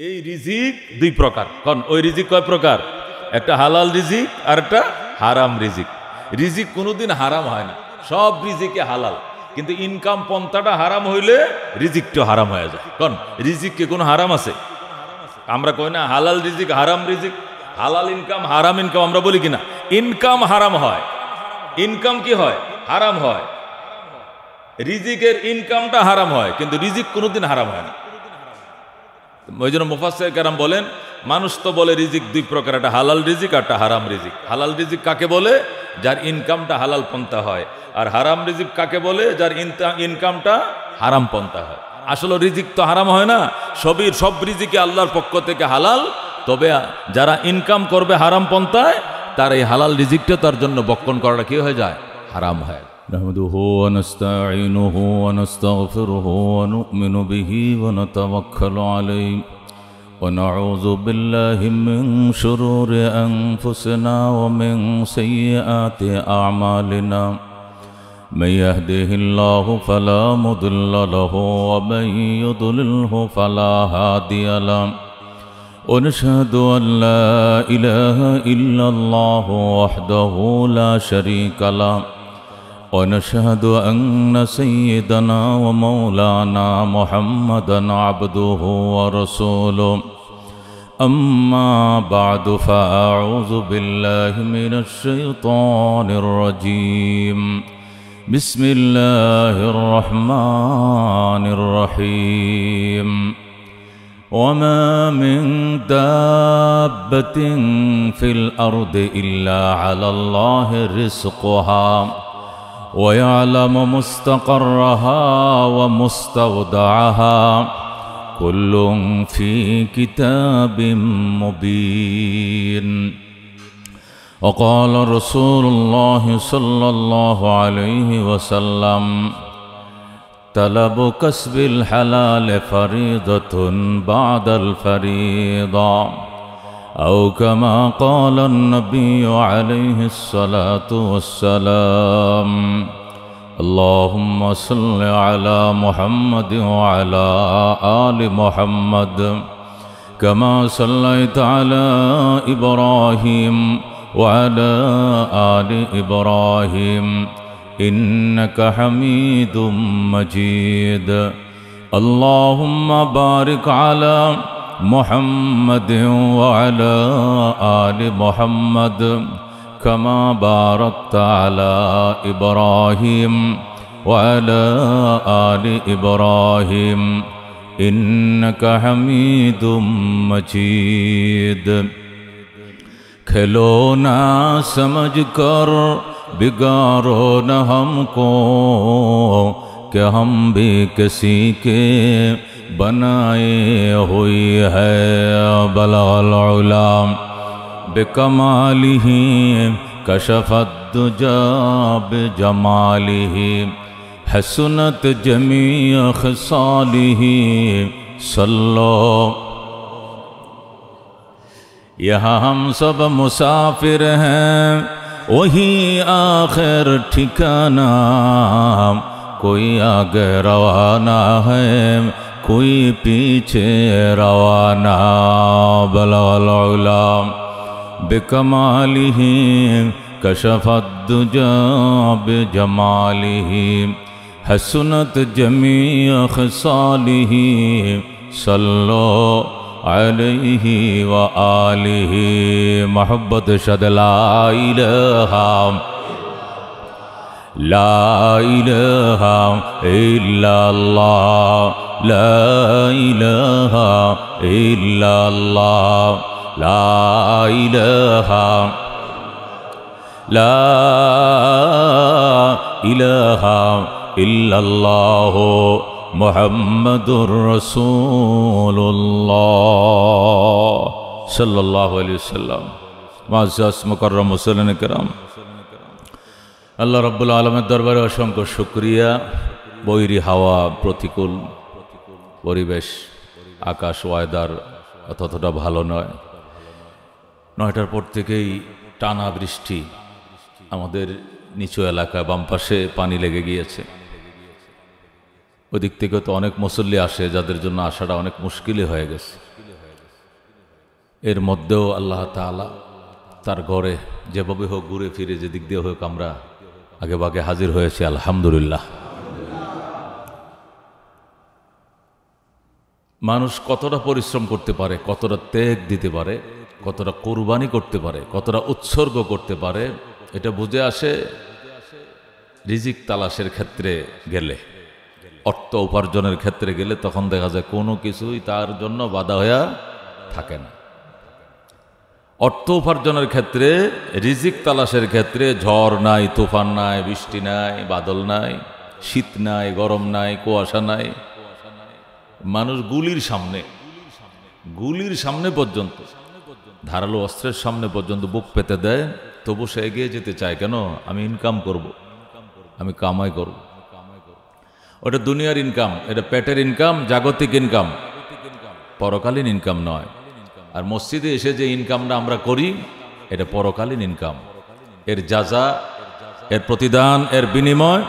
এই রিজিক দুই প্রকার। কারণ ওই রিজিক কয় প্রকার? একটা হালাল রিজিক আর একটা হারাম রিজিক। রিজিক কোনোদিন হারাম হয় না, সব রিজিকে হালাল, কিন্তু ইনকাম পন্থাটা হারাম হইলে রিজিকটা হারাম হয়ে যায়। কারণ রিজিককে কোনো হারাম আছে? আমরা কই না হালাল রিজিক হারাম রিজিক, হালাল ইনকাম হারাম ইনকাম, আমরা বলি কিনা? ইনকাম হারাম হয়, ইনকাম কি হয়? হারাম হয়। রিজিকের ইনকামটা হারাম হয়, কিন্তু রিজিক কোনোদিন হারাম হয় না। ওই জন্য মুফাসসির কেরাম বলেন, মানুষ তো বলে রিজিক দুই প্রকার, একটা হালাল রিজিক আর একটা হারাম রিজিক। হালাল রিজিক কাকে বলে? যার ইনকামটা হালাল পন্থা হয়। আর হারাম রিজিক কাকে বলে? যার ইনকামটা হারাম পন্থা হয়। আসলে রিজিক তো হারাম হয় না, সব রিজিকে আল্লাহর পক্ষ থেকে হালাল। তবে যারা ইনকাম করবে হারাম পন্থায়, তার এই হালাল রিজিকটা তার জন্য বক্ষণ করাটা কি হয়ে যায়? হারাম হয়। نحمده ونستعينه ونستغفره ونؤمن به ونتوكل عليه ونعوذ بالله من شرور أنفسنا ومن سيئات أعمالنا من يهده الله فلا مضل له ومن يضلله فلا هادي له ونشهد أن لا إله إلا الله وحده لا شريك له ونشهد أن سيدنا ومولانا محمدًا عبده ورسوله أما بعد فأعوذ بالله من الشيطان الرجيم بسم الله الرحمن الرحيم وما من دابة في الأرض إلا على الله رزقها ويعلم مستقرها ومستودعها كل في كتاب مبين وقال رسول الله صلى الله عليه وسلم طلب كسب الحلال فريضة بعد الفريضة أو كما قال النبي عليه الصلاة والسلام اللهم صل على محمد وعلى آل محمد كما صليت على إبراهيم وعلى آل إبراهيم إنك حميد مجيد اللهم بارك على محمد وعلى آل محمد كما باركت على إبراهيم وعلى آل إبراهيم إنك حميد مجيد खिलौना समझ कर बिगाड़ो न हमको कि हम भी किसी के बनाए हुई है बलगल उला बिकमालिही कशफत दुजा बिजमालिही हसनत जमी खसालिही सल्लो। यहाँ हम सब मुसाफिर हैं, वही आखिर ठिकाना, कोई आगे रवाना है कोई पीछे रवाना बलगल उला बिकमालिही कशफत दुजा बिजमालिही हसनत जमी खसालिही सल्लो अलैहि व आलिहि मोहब्बत शद ला इलाहा इल्लल्लाह ला इलाहा इल्लल्लाह ला इलाहा इल्लल्लाह मुहम्मदुर रसूलुल्लाह सल्लल्लाहु अलैहि वसल्लम। मुअज़्ज़ज़ मुकर्रम मुसल्लिन किराम, আল্লাহ রাব্বুল আলামিনের দরবারে অসংখ্য শুকরিয়া। বৈরী হাওয়া, প্রতিকূল পরিবেশ, আকাশ ওয়েদার অতটা ভালো নয়। 9টার পর থেকেই টানা বৃষ্টি, আমাদের নিচু এলাকায় বাম পাশে পানি লেগে গিয়েছে। ওই দিক থেকে তো অনেক মুসল্লি আসে, যাদের জন্য আসাটা অনেক মুশকিলই হয়ে গেছে। এর মধ্যেও আল্লাহ তাআলা তার ঘরে যেভাবে হোক ঘুরে ফিরে যেদিক দিয়ে হোক আমরা আগে ভাগে হাজির হয়েছি, আলহামদুলিল্লাহ। মানুষ কতটা পরিশ্রম করতে পারে, কতটা ত্যাগ দিতে পারে, কতটা কোরবানি করতে পারে, কতটা উৎসর্গ করতে পারে, এটা বুঝে আসে রিজিক তালাশের ক্ষেত্রে গেলে, অর্থ উপার্জনের ক্ষেত্রে গেলে। তখন দেখা যায় কোনো কিছুই তার জন্য বাধা হয়ে থাকে না। অর্থ উপার্জনের ক্ষেত্রে, রিজিক তালাশের ক্ষেত্রে ঝড় নাই, তুফান নাই, বৃষ্টি নাই, বাদল নাই, শীত নাই, গরম নাই, কুয়াশা নাই। মানুষ গুলির সামনে পর্যন্ত, ধারালো অস্ত্রের সামনে পর্যন্ত বুক পেতে দেয়, তবু সে এগিয়ে যেতে চায়। কেন? আমি ইনকাম করব, আমি কামাই করব। ওটা দুনিয়ার ইনকাম, এটা পেটের ইনকাম, জাগতিক ইনকাম, পরকালীন ইনকাম নয়। আর মসজিদে এসে যে ইনকামটা আমরা করি, এটা পরকালীন ইনকাম। এর যাজা, এর প্রতিদান, এর বিনিময়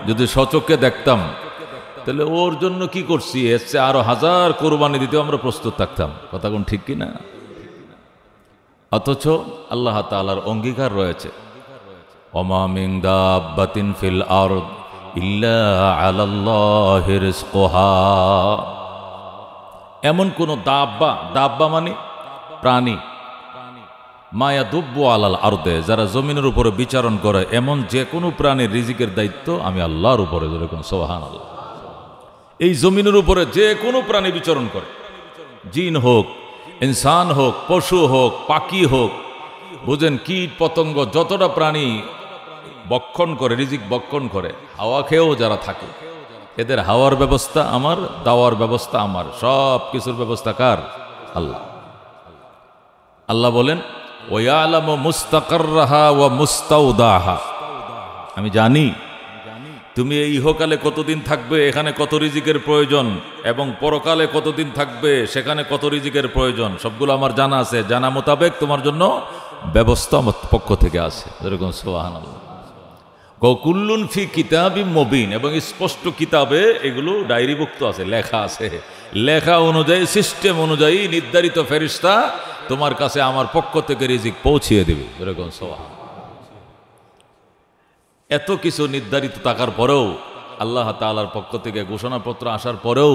যদি সচক্ষে দেখতাম, তাহলে ওর জন্য কি করছি এর চেয়ে আরো হাজার কোরবানি দিতেও আমরা প্রস্তুত থাকতাম। কথা কোন ঠিক কিনা? অথচ আল্লাহ তাআলার অঙ্গীকার রয়েছে, ওমা মিন দাব্বাতিন ফিল আরদ ইল্লা আলাল্লাহি রিজকুহা। এমন কোন দাব্বা মানে প্রাণী, মায়া দুব্বু আলাল আরদে, যারা জমিনের উপরে বিচারণ করে, এমন যে কোনো প্রাণীর রিজিকের দায়িত্ব আমি আল্লাহর উপরে। যেরকম সুবহানাল্লাহ। এই জমিনের উপরে যে কোনো প্রাণী বিচরণ করে, জিন হোক, ইনসান হোক, পশু হোক, পাখি হোক, বুঝেন কীট পতঙ্গ, যতটা প্রাণী বক্ষণ করে, রিজিক বক্ষণ করে, হাওয়া খেয়েও যারা থাকে, এদের হাওয়ার ব্যবস্থা আমার, দাওয়ার ব্যবস্থা আমার, সব কিছুর ব্যবস্থা কার? আল্লাহ। আল্লাহ বলেন, ওয়ায়ালামু মুস্তাকাররাহা ওয়া মুস্তাউদাহা। আমি জানি তুমি এই ইহকালে কতদিন থাকবে, এখানে কত রিজিকের প্রয়োজন, এবং পরকালে কতদিন থাকবে, সেখানে কত রিজিকের প্রয়োজন, সবগুলো আমার জানা আছে। জানা মোতাবেক তোমার জন্য ব্যবস্থা আমার পক্ষ থেকে আছে। যেরকম সুবহানাল্লাহ। কুল্লুন ফি কিতাবিম মুবিন, এবং স্পষ্ট কিতাবে এগুলো ডায়েরিভুক্ত আছে, লেখা আছে। লেখা অনুযায়ী, সিস্টেম অনুযায়ী নির্ধারিত ফেরেশতা তোমার কাছে আমার পক্ষ থেকে রিজিক পৌঁছিয়ে দেবে। যেরকম সুবহানাল্লাহ। এত কিছু নির্ধারিত থাকার পরেও, আল্লাহ তাআলার পক্ষ থেকে ঘোষণাপত্র আসার পরেও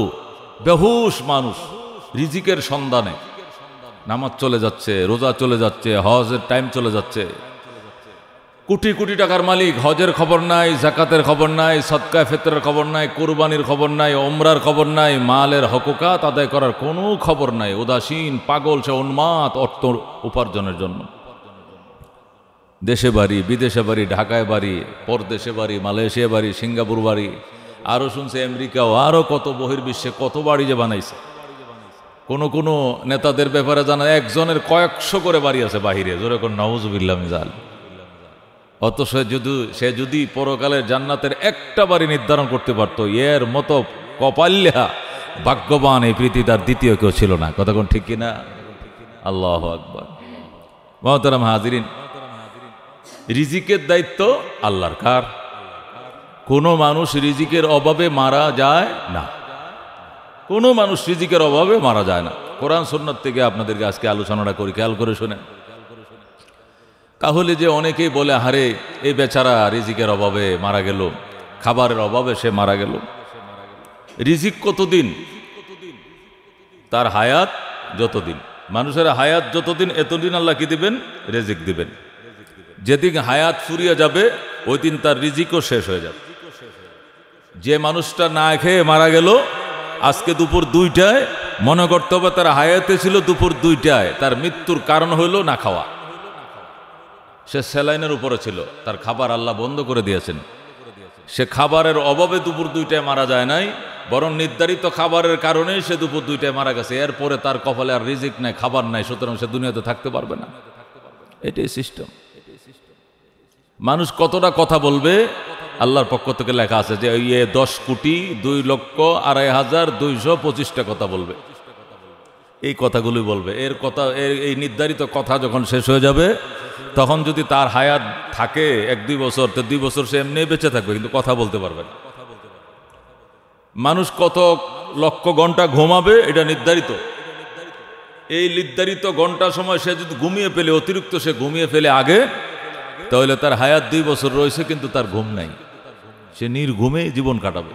বেহুশ মানুষ রিজিকের সন্ধানে নামাজ চলে যাচ্ছে, রোজা চলে যাচ্ছে, হজের টাইম চলে যাচ্ছে। কোটি কোটি টাকার মালিক, হজের খবর নাই, জাকাতের খবর নাই, সদকা ফিতরের খবর নাই, কুরবানির খবর নাই, ওমরার খবর নাই, মালের হকুকাত আদায় করার কোনো খবর নাই। উদাসীন, পাগল, সে উন্মাদ অর্থ উপার্জনের জন্য। দেশে বাড়ি, বিদেশে বাড়ি, ঢাকায় বাড়ি, পরদেশে বাড়ি, মালয়েশিয়া বাড়ি, সিঙ্গাপুর বাড়ি, আরও শুনছে আমেরিকাও, আরও কত বহির্বিশ্বে কত বাড়ি যে বানাইছে। কোনো নেতাদের ব্যাপারে জানা একজনের কয়েকশো করে বাড়ি আছে বাহিরে। যেরকম নাউজুবিল্লাহ মিজাল। অথচ সে যদি পরকালের জান্নাতের একটা বাড়ি নির্ধারণ করতে পারত, এর মতো কপাল্যা ভাগ্যবান এই পৃথিবী তার দ্বিতীয় কেউ ছিল না। কথা কোন ঠিক কিনা? আল্লাহু আকবার। মুহতারাম হাজিরিন, রিজিকের দায়িত্ব আল্লাহর। কার? কোনো মানুষ রিজিকের অভাবে মারা যায় না। কোনো মানুষ রিজিকের অভাবে মারা যায় না। কোরআন সুন্নাত থেকে আপনাদেরকে আজকে আলোচনাটা করি, খেয়াল করে শুনেন। তাহলে যে অনেকেই বলে, হারে এই বেচারা রিজিকের অভাবে মারা গেল, খাবারের অভাবে সে মারা গেল। রিজিক কতদিন? তার হায়াত যতদিন। মানুষের হায়াত যতদিন, এতদিন আল্লাহ কি দিবেন? রিজিক দিবেন। যেদিন হায়াত ফুরিয়ে যাবে, ওই দিন তার রিজিকও শেষ হয়ে যাবে। যে মানুষটা না খেয়ে মারা গেল আজকে দুপুর 2টায়, মনে করতে হবে তার হায়াতে ছিল দুপুর 2টায়, তার মৃত্যুর কারণ হইল না খাওয়া। সে স্যালাইনের উপরে ছিল, তার খাবার আল্লাহ বন্ধ করে দিয়েছেন। সে খাবারের অভাবে দুপুর 2টায় মারা যায় নাই, বরং নির্ধারিত খাবারের কারণেই সে দুপুর 2টায় মারা গেছে। এরপরে তার কপালে আর রিজিক নাই, খাবার নাই, সুতরাং সে দুনিয়াতে থাকতে পারবে না। এটাই সিস্টেম। মানুষ কতটা কথা বলবে, আল্লাহর পক্ষ থেকে লেখা আছে যে 10,02,02,225টা কথা বলবে। এই কথাগুলি বলবে। এর কথা, এই নির্ধারিত কথা যখন শেষ হয়ে যাবে, তখন যদি তার হায়াত থাকে 1-2 বছর, তো 2 বছর সে এমনি বেঁচে থাকবে, কিন্তু কথা বলতে পারবে না। মানুষ কত লক্ষ ঘন্টা ঘুমাবে এটা নির্ধারিত। এই নির্ধারিত ঘন্টা সময় সে যদি ঘুমিয়ে ফেলে, অতিরিক্ত সে ঘুমিয়ে ফেলে আগে, তাহলে তার হায়াত 2 বছর রয়েছে কিন্তু তার ঘুম নাই, সে নির্ঘুমে জীবন কাটাবে।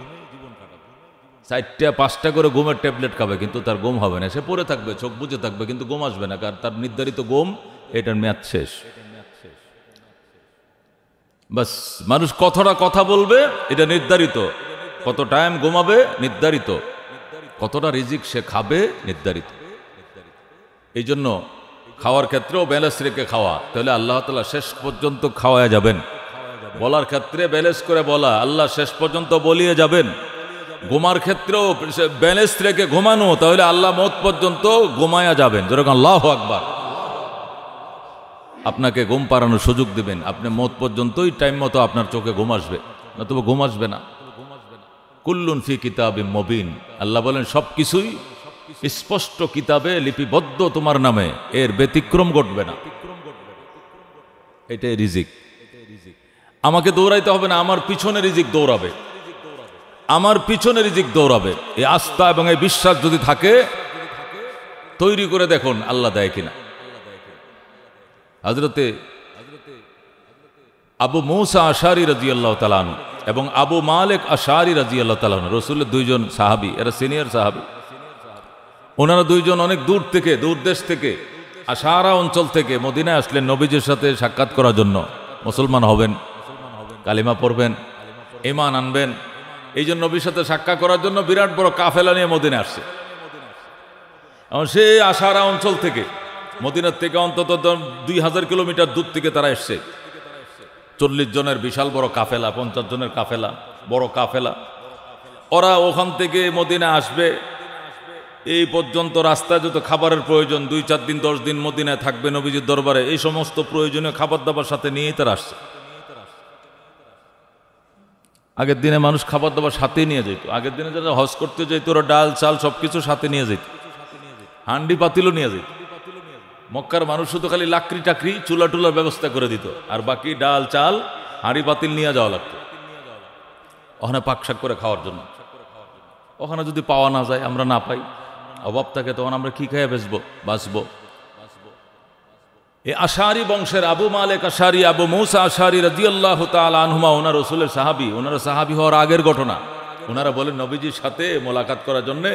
4টা-5টা করে ঘুমের ট্যাবলেট খাবে কিন্তু তার ঘুম হবে না, সে পড়ে থাকবে, চোখ বুজে থাকবে কিন্তু ঘুম আসবে না, কারণ তার নির্ধারিত ঘুম এটার মেয়াদ শেষ। বাস, মানুষ কতটা কথা বলবে এটা নির্ধারিত, কত টাইম ঘুমাবে নির্ধারিত, কতটা রিজিক সে খাবে নির্ধারিত। এই জন্য খাওয়ার ক্ষেত্রেও ব্যালেন্স রেখে খাওয়া, তাহলে আল্লাহ তাআলা শেষ পর্যন্ত খাওয়ায়া যাবেন। বলার ক্ষেত্রে ব্যালেন্স করে বলা, আল্লাহ শেষ পর্যন্ত বলিয়ে যাবেন। ঘুমার ক্ষেত্রেও ব্যালেন্স রেখে ঘুমানো, তাহলে আল্লাহ মওত পর্যন্ত ঘুমায়া যাবেন। যেরকম আল্লাহু আকবার, আপনাকে ঘুম পাড়ানোর সুযোগ দিবেন, আপনি মওত পর্যন্তই টাইম মতো আপনার চোখে ঘুম আসবে, নতুবা ঘুম আসবে না। কুল্লুন ফি কিতাবিম মুবিন, আল্লাহ বলেন সবকিছুই স্পষ্ট কিতাবে লিপিবদ্ধ তোমার নামে, এর ব্যতিক্রম ঘটবে না। এটাই রিজিক। আমাকে দৌড়াইতে হবে না, আমার পিছনে রিজিক দৌড়াবে, আমার পিছনে রিজিক দৌড়াবে। এই আস্থা এবং এই বিশ্বাস যদি থাকে, তৈরি করে দেখুন আল্লাহ দেয় কিনা। হযরতে আবু মুসা আশআরী রাদিয়াল্লাহু তাআলা আনহু এবং আবু মালিক আশআরী রাদিয়াল্লাহু তাআলা আনহু, রাসূলের 2 জন সাহাবী, এরা সিনিয়র সাহাবী। ওনারা 2 জন অনেক দূর থেকে, দূর দেশ থেকে, আশারা অঞ্চল থেকে মদিনায় আসলেন নবীজির সাথে সাক্ষাৎ করার জন্য। মুসলমান হবেন, কালিমা পড়বেন, ঈমান আনবেন, এই জন্য নবীর সাথে সাক্ষাৎ করার জন্য বিরাট বড় কাফেলা নিয়ে মদিনায় আসছে। এবং সেই আশারা অঞ্চল থেকে, মদিনার থেকে অন্তত 2000 কিলোমিটার দূর থেকে তারা এসছে। 40 জনের বিশাল বড় কাফেলা, 50 জনের কাফেলা, বড় কাফেলা। ওরা ওখান থেকে মদিনা আসবে, এই পর্যন্ত রাস্তায় যত খাবারের প্রয়োজন, 2-4 দিন 10 দিন মদিনায় থাকবে নবীজির দরবারে, এই সমস্ত প্রয়োজনীয় খাবার দাবার সাথে নিয়েই তারা আসছে। আগের দিনে মানুষ খাবার দাবার সাথে নিয়ে যেত, আগের দিনে যারা হজ করতে যেত ওরা ডাল চাল সবকিছু সাথে নিয়ে যেত, হান্ডি পাতিলও নিয়ে যেত। মক্কার মানুষ শুধু খালি লাকড়ি টাকরি চুলা টুলার ব্যবস্থা করে দিত, আর বাকি ডাল চাল হাঁড়ি পাতিল নিয়ে যাওয়া লাগতো ওখানে পাকশাক করে খাওয়ার জন্য। ওখানে যদি পাওয়া না যায়, আমরা না পাই, অভাব থাকে, তখন আমরা কি খেয়ে বাঁচবো। এই আশারি বংশের আবু মালিক আশারি, আবু মুসা আশারি রাদিয়াল্লাহু তাআলা আনহুমা, ওনার রাসূলের সাহাবী। ওনারা সাহাবী হওয়ার আগের ঘটনা। ওনারা বলেন নবীজির সাথে মোলাকাত করার জন্যে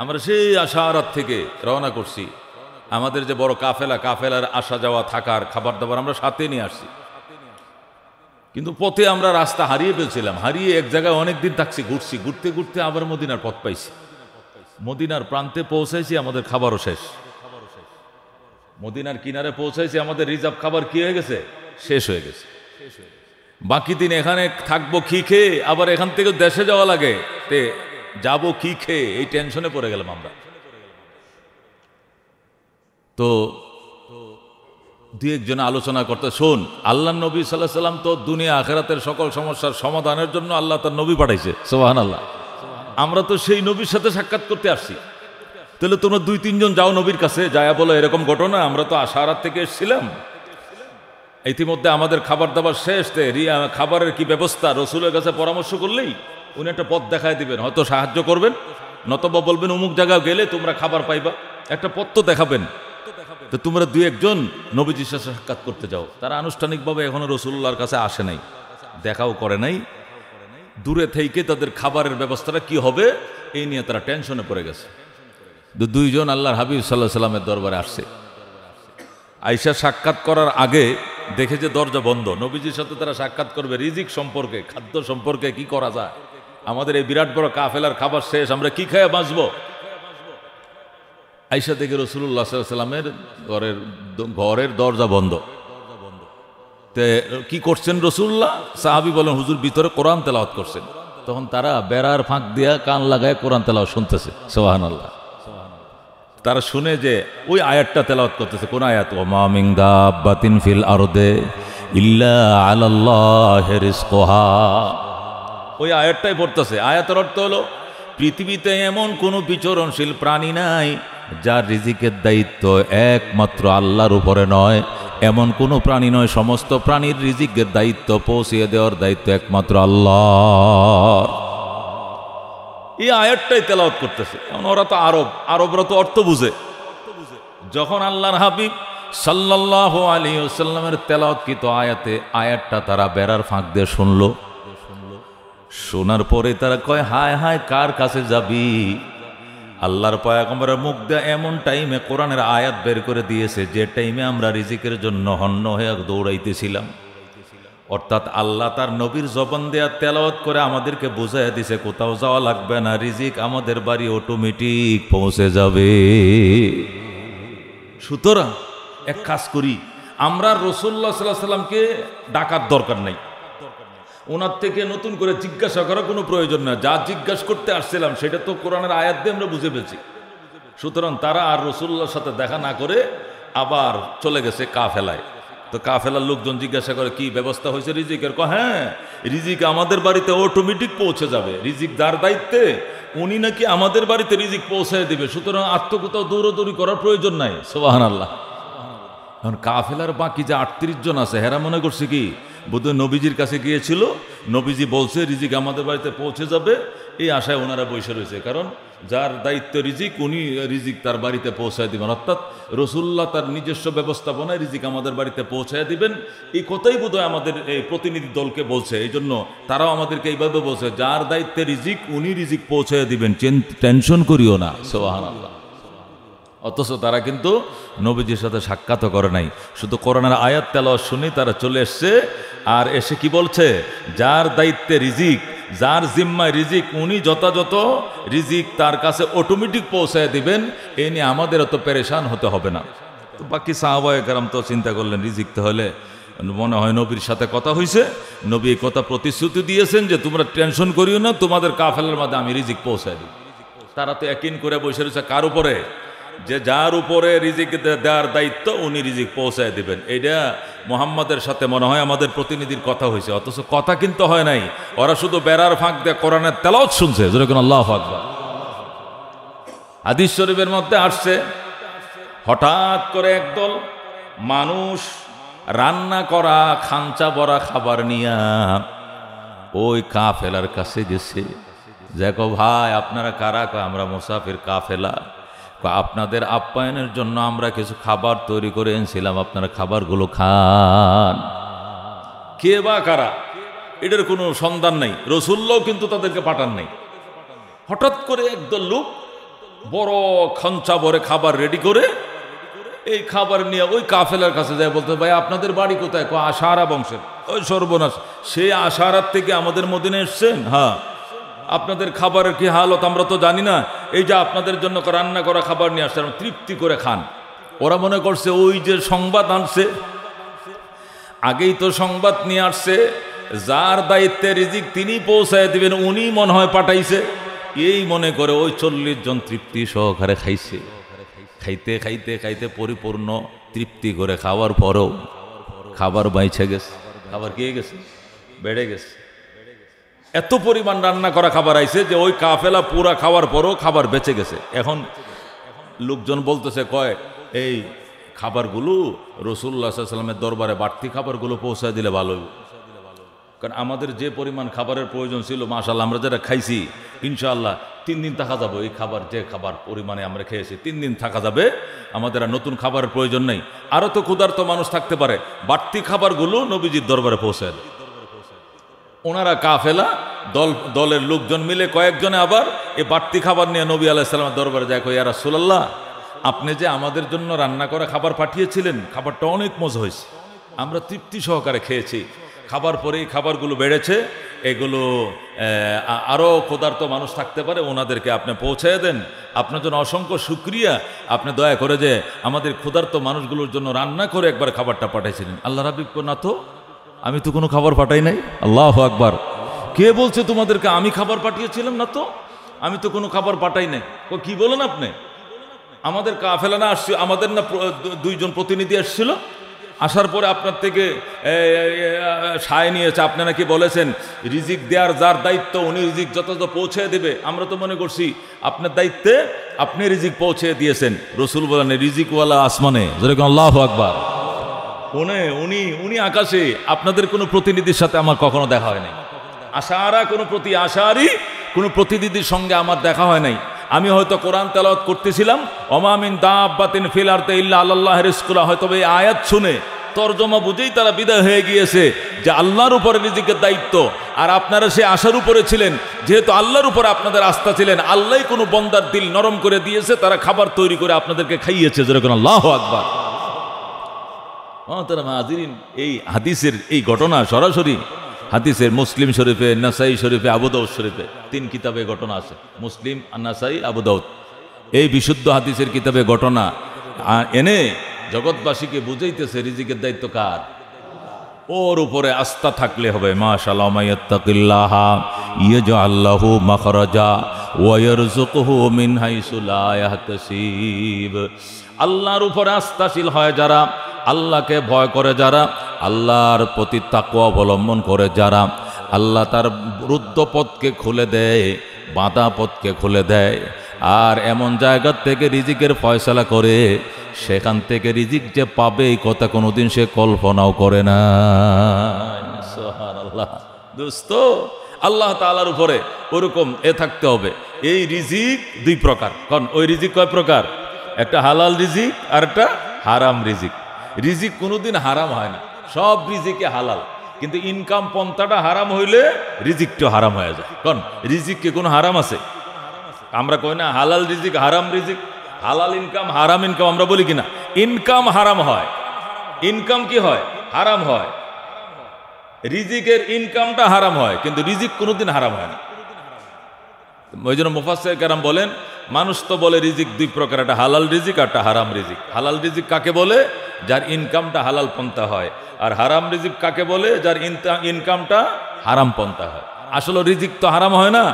আমরা সেই আশারাত থেকে রওনা করছি। আমাদের যে বড় কাফেলা, কাফেলার আসা যাওয়া, থাকার, খাবার দাবার আমরা সাথে নিয়ে আসছি। কিন্তু পথে আমরা রাস্তা হারিয়ে ফেলছিলাম, হারিয়ে এক জায়গায় অনেক দিন থাকছি, ঘুরছি, ঘুরতে ঘুরতে আবার মদিনার পথ পাইছি। মদিনার প্রান্তে পৌঁছাইছি, আমাদের খাবারও শেষ। মদিনার কিনারে পৌঁছাইছি, আমাদের রিজার্ভ খাবার কি হয়ে গেছে, শেষ হয়ে গেছে। বাকি দিন এখানে থাকবো কি খেয়ে, আবার এখান থেকে দেশে যাওয়া লাগে, তে যাবো কি খেয়ে, এই টেনশনে পড়ে গেলাম আমরা। তো 2-1 জন আলোচনা করতে, শোন, আল্লাহ নবী সাল্লাল্লাহু আলাইহি ওয়াসাল্লাম তো দুনিয়া আখিরাতের সকল সমস্যার সমাধানের জন্য আল্লাহ তার নবী পাঠাইছে, সুবহানাল্লাহ। আমরা তো সেই নবীর সাথে সাক্ষাৎ করতে আসছি, তাহলে তোমরা 2-3 জন যাও নবীর কাছে, যায়া বলো এরকম ঘটনা, আমরা তো আশারাত থেকে এসেছিলাম, ইতিমধ্যে আমাদের খাবার দাবার শেষ, খাবারের কি ব্যবস্থা, রসুলের কাছে পরামর্শ করলেই উনি একটা পথ দেখায় দিবেন, হয়তো সাহায্য করবেন, নতবা বলবেন অমুক জায়গায় গেলে তোমরা খাবার পাইবা, একটা পথ তো দেখাবেন। তো তোমরা 2-1 জন নবীজির সাথে সাক্ষাৎ করতে যাও। তারা আনুষ্ঠানিকভাবে এখনো রসুল্লাহর কাছে আসে নাই, দেখাও করে নাই, দূরে থেকে তাদের খাবারের ব্যবস্থাটা কি হবে এই নিয়ে তারা টেনশনে পড়ে গেছে। 2 জন আল্লাহর হাবিব সাল্লাল্লাহু আলাইহি ওয়াসাল্লামের দরবারে আসছে। আয়েশা সাক্ষাৎ করার আগে দেখে যে দরজা বন্ধ, নবীজির সাথে তারা সাক্ষাৎ করবে, রিজিক সম্পর্কে, খাদ্য সম্পর্কে কি করা যায়, আমাদের এই বিরাট বড় কাফেলার খাবার শেষ, আমরা কি খেয়ে বাঁচবো। আয়েশা দেখে রাসূলুল্লাহ সাল্লাল্লাহু আলাইহি ওয়াসাল্লামের ঘরের দরজা বন্ধ। তে কি করছেন রাসূলুল্লাহ? সাহাবী বলেন হুজুর ভিতরে কোরআন তেলাওয়াত করছেন। তখন তারা বেড়ার ফাঁক দিয়া কান লাগায় কোরআন তেলাওয়াত শুনতেছে, সুবহানাল্লাহ। তারা শুনে যে ওই আয়াতটা তেলাওয়াত করতেছে, কোন আয়াত? ওমা মিন দাব্বাতিন ফিল আরদে ইল্লা আলাল্লাহি রিজকুহা, ওই আয়াতটাই পড়তেছে। আয়াতের অর্থ হলো পৃথিবীতে এমন কোনো বিচরণশীল প্রাণী নাই যার রিজিকের দায়িত্ব একমাত্র আল্লাহর উপরে নয়, এমন কোনো প্রাণী নয়, সমস্ত প্রাণীর রিজিকের দায়িত্ব পৌঁছিয়ে দেওয়ার দায়িত্ব একমাত্র আল্লাহর। এই আয়াতটাই তেলাওয়াত করতেছে। কারণ ওরা তো আরবরা তো অর্থ বুঝে, যখন আল্লাহর হাবিব সাল্লাল্লাহু আলাইহি ওয়াসাল্লামের তেলাওয়াতকৃত আয়াতটা তারা বেড়ার ফাঁক দিয়ে শুনলো। শোনার পরে তারা কয়, হায় হায়, কার কাছে যাবি? আল্লাহর পয়গম্বরের মুখ দিয়ে এমন টাইমে কোরআনের আয়াত বের করে দিয়েছে, যে টাইমে আমরা রিজিকের জন্য হন্য হয়ে দৌড়াইতেছিলাম। অর্থাৎ আল্লাহ তার নবীর জবান দেয়া তেলাওয়াত করে আমাদেরকে বুঝাইয়া দিছে, কোথাও যাওয়া লাগবে না, রিজিক আমাদের বাড়ি অটোমেটিক পৌঁছে যাবে। সুতরাং এক কাজ করি, আমরা রাসূলুল্লাহ সাল্লাল্লাহু আলাইহি সাল্লামকে ডাকার দরকার নাই, ওনার থেকে নতুন করে জিজ্ঞাসা করার কোনো প্রয়োজন না। যা জিজ্ঞাসা করতে আসছিলাম সেটা তো কোরআনের আয়াত দিয়ে আমরা বুঝে পেয়েছি। সুতরাং তারা আর রাসূলুল্লাহর সাথে দেখা না করে আবার চলে গেছে কাফেলায়। তো কাফেলার লোকজন জিজ্ঞাসা করে, কি ব্যবস্থা হয়েছে রিজিকের? হ্যাঁ, রিজিক আমাদের বাড়িতে অটোমেটিক পৌঁছে যাবে, রিজিক যার দায়িত্বে উনি নাকি আমাদের বাড়িতে রিজিক পৌঁছায় দিবে, সুতরাং আত্মকোথাও দৌড়াদৌড়ি করার প্রয়োজন নাই। সুবহানাল্লাহ। এখন কাফেলার বাকি যে 38 জন আছে, হেরা মনে করছে কি বোধহয় নবীজির কাছে গিয়েছিল, নবীজি বলছে রিজিক আমাদের বাড়িতে পৌঁছে যাবে, এই আশায় ওনারা বসে রয়েছে। কারণ যার দায়িত্ব রিজিক, উনি রিজিক তার বাড়িতে পৌঁছায় দিবেন, অর্থাৎ রাসূলুল্লাহ তার নিজস্ব ব্যবস্থাপনায় রিজিক আমাদের বাড়িতে পৌঁছায় দিবেন, এই কথাই বোধহয় আমাদের এই প্রতিনিধি দলকে বলছে। এই জন্য তারাও আমাদেরকে এইভাবে বলছে, যার দায়িত্বে রিজিক উনি রিজিক পৌঁছায় দিবেন, টেনশন করিও না। সুবহানাল্লাহ। অথচ তারা কিন্তু নবীজির সাথে সাক্ষাৎ করে নাই, শুধু কোরআনের আয়াত তেলাওয়াত শুনে তারা চলে এসছে। আর এসে কি বলছে, যার দায়িত্বে রিজিক, যার জিম্মায় রিজিক, উনি যথাযথ রিজিক তার কাছে অটোমেটিক পৌঁছায় দিবেন, এ নিয়ে আমাদের অত পেরেশান হতে হবে না। তো বাকি সাহাবায়ে কেরাম তো চিন্তা করলেন, রিজিক তো হলে মনে হয় নবীর সাথে কথা হয়েছে, নবী এই কথা প্রতিশ্রুতি দিয়েছেন যে তোমরা টেনশন করিও না, তোমাদের কাফেলার মধ্যে আমি রিজিক পৌঁছায় দিই। তারা তো একই করে বসে রয়েছে কার উপরে, যে যার উপরে রিজিক দেওয়ার দায়িত্ব উনি রিজিক পৌঁছায় দিবেন। এটা মুহাম্মাদের সাথে মনে হয় আমাদের প্রতিনিধির কথা হয়েছে, অথচ কথা কিন্তু হয় নাই, ওরা শুধু বেড়ার ফাঁক দিয়ে কোরআনের তেলাওয়াত শুনছে। যেরকম আল্লাহু আকবার। হাদিস শরীফের মধ্যে আসছে, হঠাৎ করে একদল মানুষ রান্না করা খাঞ্চা ভরা খাবার নিয়া ওই কাফেলার কাছে গেছে। দেখো ভাই, আপনারা কারা? আমরা মুসাফির কাফেলা, আপনাদের আপ্যায়নের জন্য আমরা কিছু খাবার তৈরি করে এনেছিলাম, আপনারা খাবারগুলো খান। কে বা কারা এটার কোনো সন্ধান নাই, রাসূলুল্লাহ কিন্তু তাদেরকে পাঠান নাই। হঠাৎ করে একদল লোক বড় খাঞ্চা ভরে খাবার রেডি করে এই খাবার নিয়ে ওই কাফেলার কাছে যায়, বলতে ভাই আপনাদের বাড়ি কোথায়? আশারা বংশের। ওই সর্বনাশ, সেই আশারার থেকে আমাদের মদিনায় এসছেন? হ্যাঁ। আপনাদের খাবারের কি হালত আমরা তো জানি না, এই যে আপনাদের জন্য রান্না করা খাবার নিয়ে আসছে, তৃপ্তি করে খান। ওরা মনে করছে ওই যে সংবাদ আনছে, আগেই তো সংবাদ নিয়ে আসছে, যার দায়িত্বে রিজিক তিনি পৌঁছায় দিবেন, উনি মনে হয় পাঠাইছে। এই মনে করে ওই 40 জন তৃপ্তি সহকারে খাইছে। খাইতে খাইতে খাইতে পরিপূর্ণ তৃপ্তি করে খাওয়ার পরও খাবার বাইছে গেছে। খাবার কি গেছে? বেড়ে গেছে। এত পরিমাণ রান্না করা খাবার আইছে যে ওই কাফেলা পুরা খাওয়ার পরও খাবার বেঁচে গেছে। এখন লোকজন বলতেছে, কয় এই খাবারগুলো রাসূলুল্লাহ সাল্লাল্লাহু আলাইহি ওয়াসাল্লামের দরবারে বাড়তি খাবারগুলো পৌঁছায় দিলে ভালো হবে। কারণ আমাদের যে পরিমাণ খাবারের প্রয়োজন ছিল, মাশাআল্লাহ আমরা যেটা খাইছি, ইনশাআল্লাহ 3 দিন থাকা যাবে। এই খাবার যে খাবার পরিমাণে আমরা খেয়েছি 3 দিন থাকা যাবে, আমাদের আর নতুন খাবারের প্রয়োজন নেই। আরও তো ক্ষুধার্ত মানুষ থাকতে পারে, বাড়তি খাবারগুলো নবীজির দরবারে পৌঁছায় দেয়। ওনারা কাফেলা দলের লোকজন মিলে কয়েকজনে আবার এই বাড়তি খাবার নিয়ে নবী আলাইহিস সালামের দরবারে যায়, কই ইয়া রাসূলুল্লাহ, আপনি যে আমাদের জন্য রান্না করা খাবার পাঠিয়েছিলেন, খাবারটা অনেক মজা হয়েছে, আমরা তৃপ্তি সহকারে খেয়েছি। খাবার পরে এই খাবারগুলো বেড়েছে, এগুলো আরও ক্ষুধার্ত মানুষ থাকতে পারে, ওনাদেরকে আপনি পৌঁছায় দেন। আপনার জন্য অসংখ্য শুকরিয়া, আপনি দয়া করে যে আমাদের ক্ষুধার্ত মানুষগুলোর জন্য রান্না করে একবার খাবারটা পাঠাইছিলেন। আল্লাহ রাব্বিক, না তো, আমি তো কোনো খাবার পাঠাই নাই। আল্লাহু আকবার। কে বলছে তোমাদেরকে আমি খাবার পাঠিয়েছিলাম? না তো, আমি তো কোনো খাবার পাঠাই নাই। কি বলেন আপনি? আমাদের কাফেলা না আসছে, আমাদের না 2 জন প্রতিনিধি আসছিল, আসার পরে আপনার থেকে সায় নিয়েছে, আপনি নাকি বলেছেন রিজিক দেওয়ার যার দায়িত্ব উনি রিজিক যথাযথ পৌঁছে দেবে। আমরা তো মনে করছি আপনার দায়িত্বে আপনি রিজিক পৌঁছে দিয়েছেন। রাসূল বলেন রিজিকওয়ালা আসমানে। যেরকম আল্লাহু আকবার। উনি আকাশে। আপনাদের কোনো প্রতিনিধির সাথে আমার কখনো দেখা হয় নাই। আশারি কোনো প্রতিনিধির সঙ্গে আমার দেখা হয় নাই। আমি হয়তো কোরআন তেলাওয়াত করতেছিলাম, ওমা মিন দাব্বাতিন ফিল আরদি ইল্লা আলাল্লাহি রিজকুহা, হয়তো এই আয়াত শুনে তরজমা বুঝেই তারা বিদায় হয়ে গিয়েছে যে আল্লাহর উপরে রিজিকের দায়িত্ব। আর আপনারা সে আশার উপরে ছিলেন, যেহেতু আল্লাহর উপরে আপনাদের আস্থা ছিলেন, আল্লাহই কোনো বন্দার দিল নরম করে দিয়েছে, তারা খাবার তৈরি করে আপনাদেরকে খাইয়েছে। যেরকম আল্লাহু আকবার। এই হাদিসের এই ঘটনা সরাসরি হাদিসের মুসলিম শরীফে, নাসাই শরীফে, আবু দাউদ শরীফে, 3 কিতাবে ঘটনা আছে। মুসলিম, নাসাই, আবু দাউদ, এই বিশুদ্ধ হাদিসের কিতাবে ঘটনা এনে জগৎবাসীকে বুঝাইতেছে রিজিকের দায়িত্ব কার। ওর উপরে আস্থা থাকলে হবে। মাশাআল্লাহ, মাইয়াত্তাকিল্লাহ ইয়াজআল লাহু মাখরাজা ওয়া ইয়ারযুকুহু মিন হাইসু লা ইয়াহতাসিব। আল্লাহর উপরে আস্থাশীল হয় যারা, আল্লাহকে ভয় করে যারা, আল্লাহর প্রতি তাকওয়া অবলম্বন করে যারা, আল্লাহ তার রুদ্ধ পথকে খুলে দেয়, বাঁধা পথকে খুলে দেয়, আর এমন জায়গা থেকে রিজিকের ফয়সালা করে সেখান থেকে রিজিক যে পাবে এই কথা কোনোদিন সে কল্পনাও করে না। সুবহানাল্লাহ। দোস্ত, আল্লাহ তাআলার উপরে ওরকম থাকতে হবে। এই রিজিক 2 প্রকার। কারণ ওই রিজিক কয় প্রকার? একটা হালাল রিজিক আর একটা হারাম রিজিক। রিজিক কোনোদিন হারাম হয় না, সব রিজিকে হালাল, কিন্তু ইনকাম পন্থাটা হারাম হইলে রিজিকটা হারাম হয়ে যায়। কারণ রিজিককে কোনো হারাম আছে? আমরা কই না হালাল রিজিক হারাম রিজিক, হালাল ইনকাম হারাম ইনকাম, আমরা বলি কিনা? ইনকাম হারাম হয়, ইনকাম কি হয়? হারাম হয়। রিজিকের ইনকামটা হারাম হয়, কিন্তু রিজিক কোনোদিন হারাম হয় না। ওই জন্য মুফাসসির কেরাম বলেন, মানুষ তো বলে রিজিক 2 প্রকার, একটা হালাল রিজিক আর একটা হারাম রিজিক। হালাল রিজিক কাকে বলে? যার ইনকামটা হালাল পন্থা হয়। আর হারাম রিজিক কাকে বলে? যার ইনকামটা হারাম পন্থা হয়। আসলে রিজিক তো হারাম হয় না,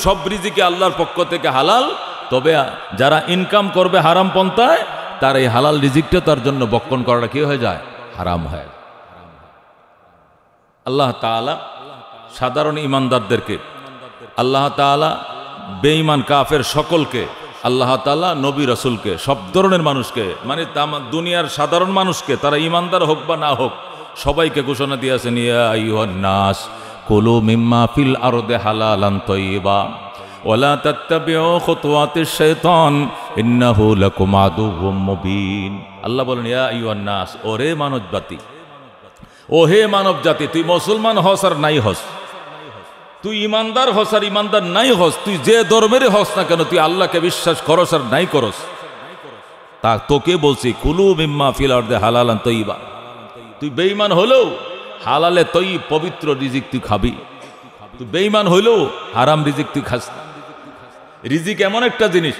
সব রিজিকে আল্লাহর পক্ষ থেকে হালাল। তবে যারা ইনকাম করবে হারাম পন্থায়, তার এই হালাল রিজিকটা তার জন্য বক্ষণ করাটা কি হয়ে যায়? হারাম হয়। আল্লাহ তাআলা সাধারণ ইমানদারদেরকে, আল্লাহ তাআলা বেঈমান কাফের সকলকে, আল্লাহ তাআলা নবী রাসূলকে, সব ধরনের মানুষকে, মানে দুনিয়ার সাধারণ মানুষকে, তারা ইমানদার হোক বা না হোক, সবাইকে ঘোষণা দিয়েছেন, ইয়া আইয়ুহান নাস কুলু মিম্মা ফিল আরদি হালালান তাইয়্যিবা ওয়ালা তাত্তাবিউ খুতুওয়াতিশ শাইতান ইন্নাহু লাকুম আদুউম মুবিন। আল্লাহ বলেন, ইয়া আইয়ুহান নাস, ওরে মানব জাতি, ও হে মানব জাতি, তুই মুসলমান হস আর নাই হস, তুই ইমানদার হস আর ইমানদার নাই হস, তুই যে ধর্মের হস না কেন, তুই আল্লাহকে বিশ্বাস করস আর নাই করস, তা তোকে বলছি কুলু মিম্মা ফিল আরদি হালালান তাইয়্যিবা। তুই বেঈমান হলেও হালালে তৈয়ব পবিত্র রিজিক তুই খাবি, তুই বেঈমান হলেও হারাম রিজিক তুই খাস না। রিজিক এমন একটা জিনিস,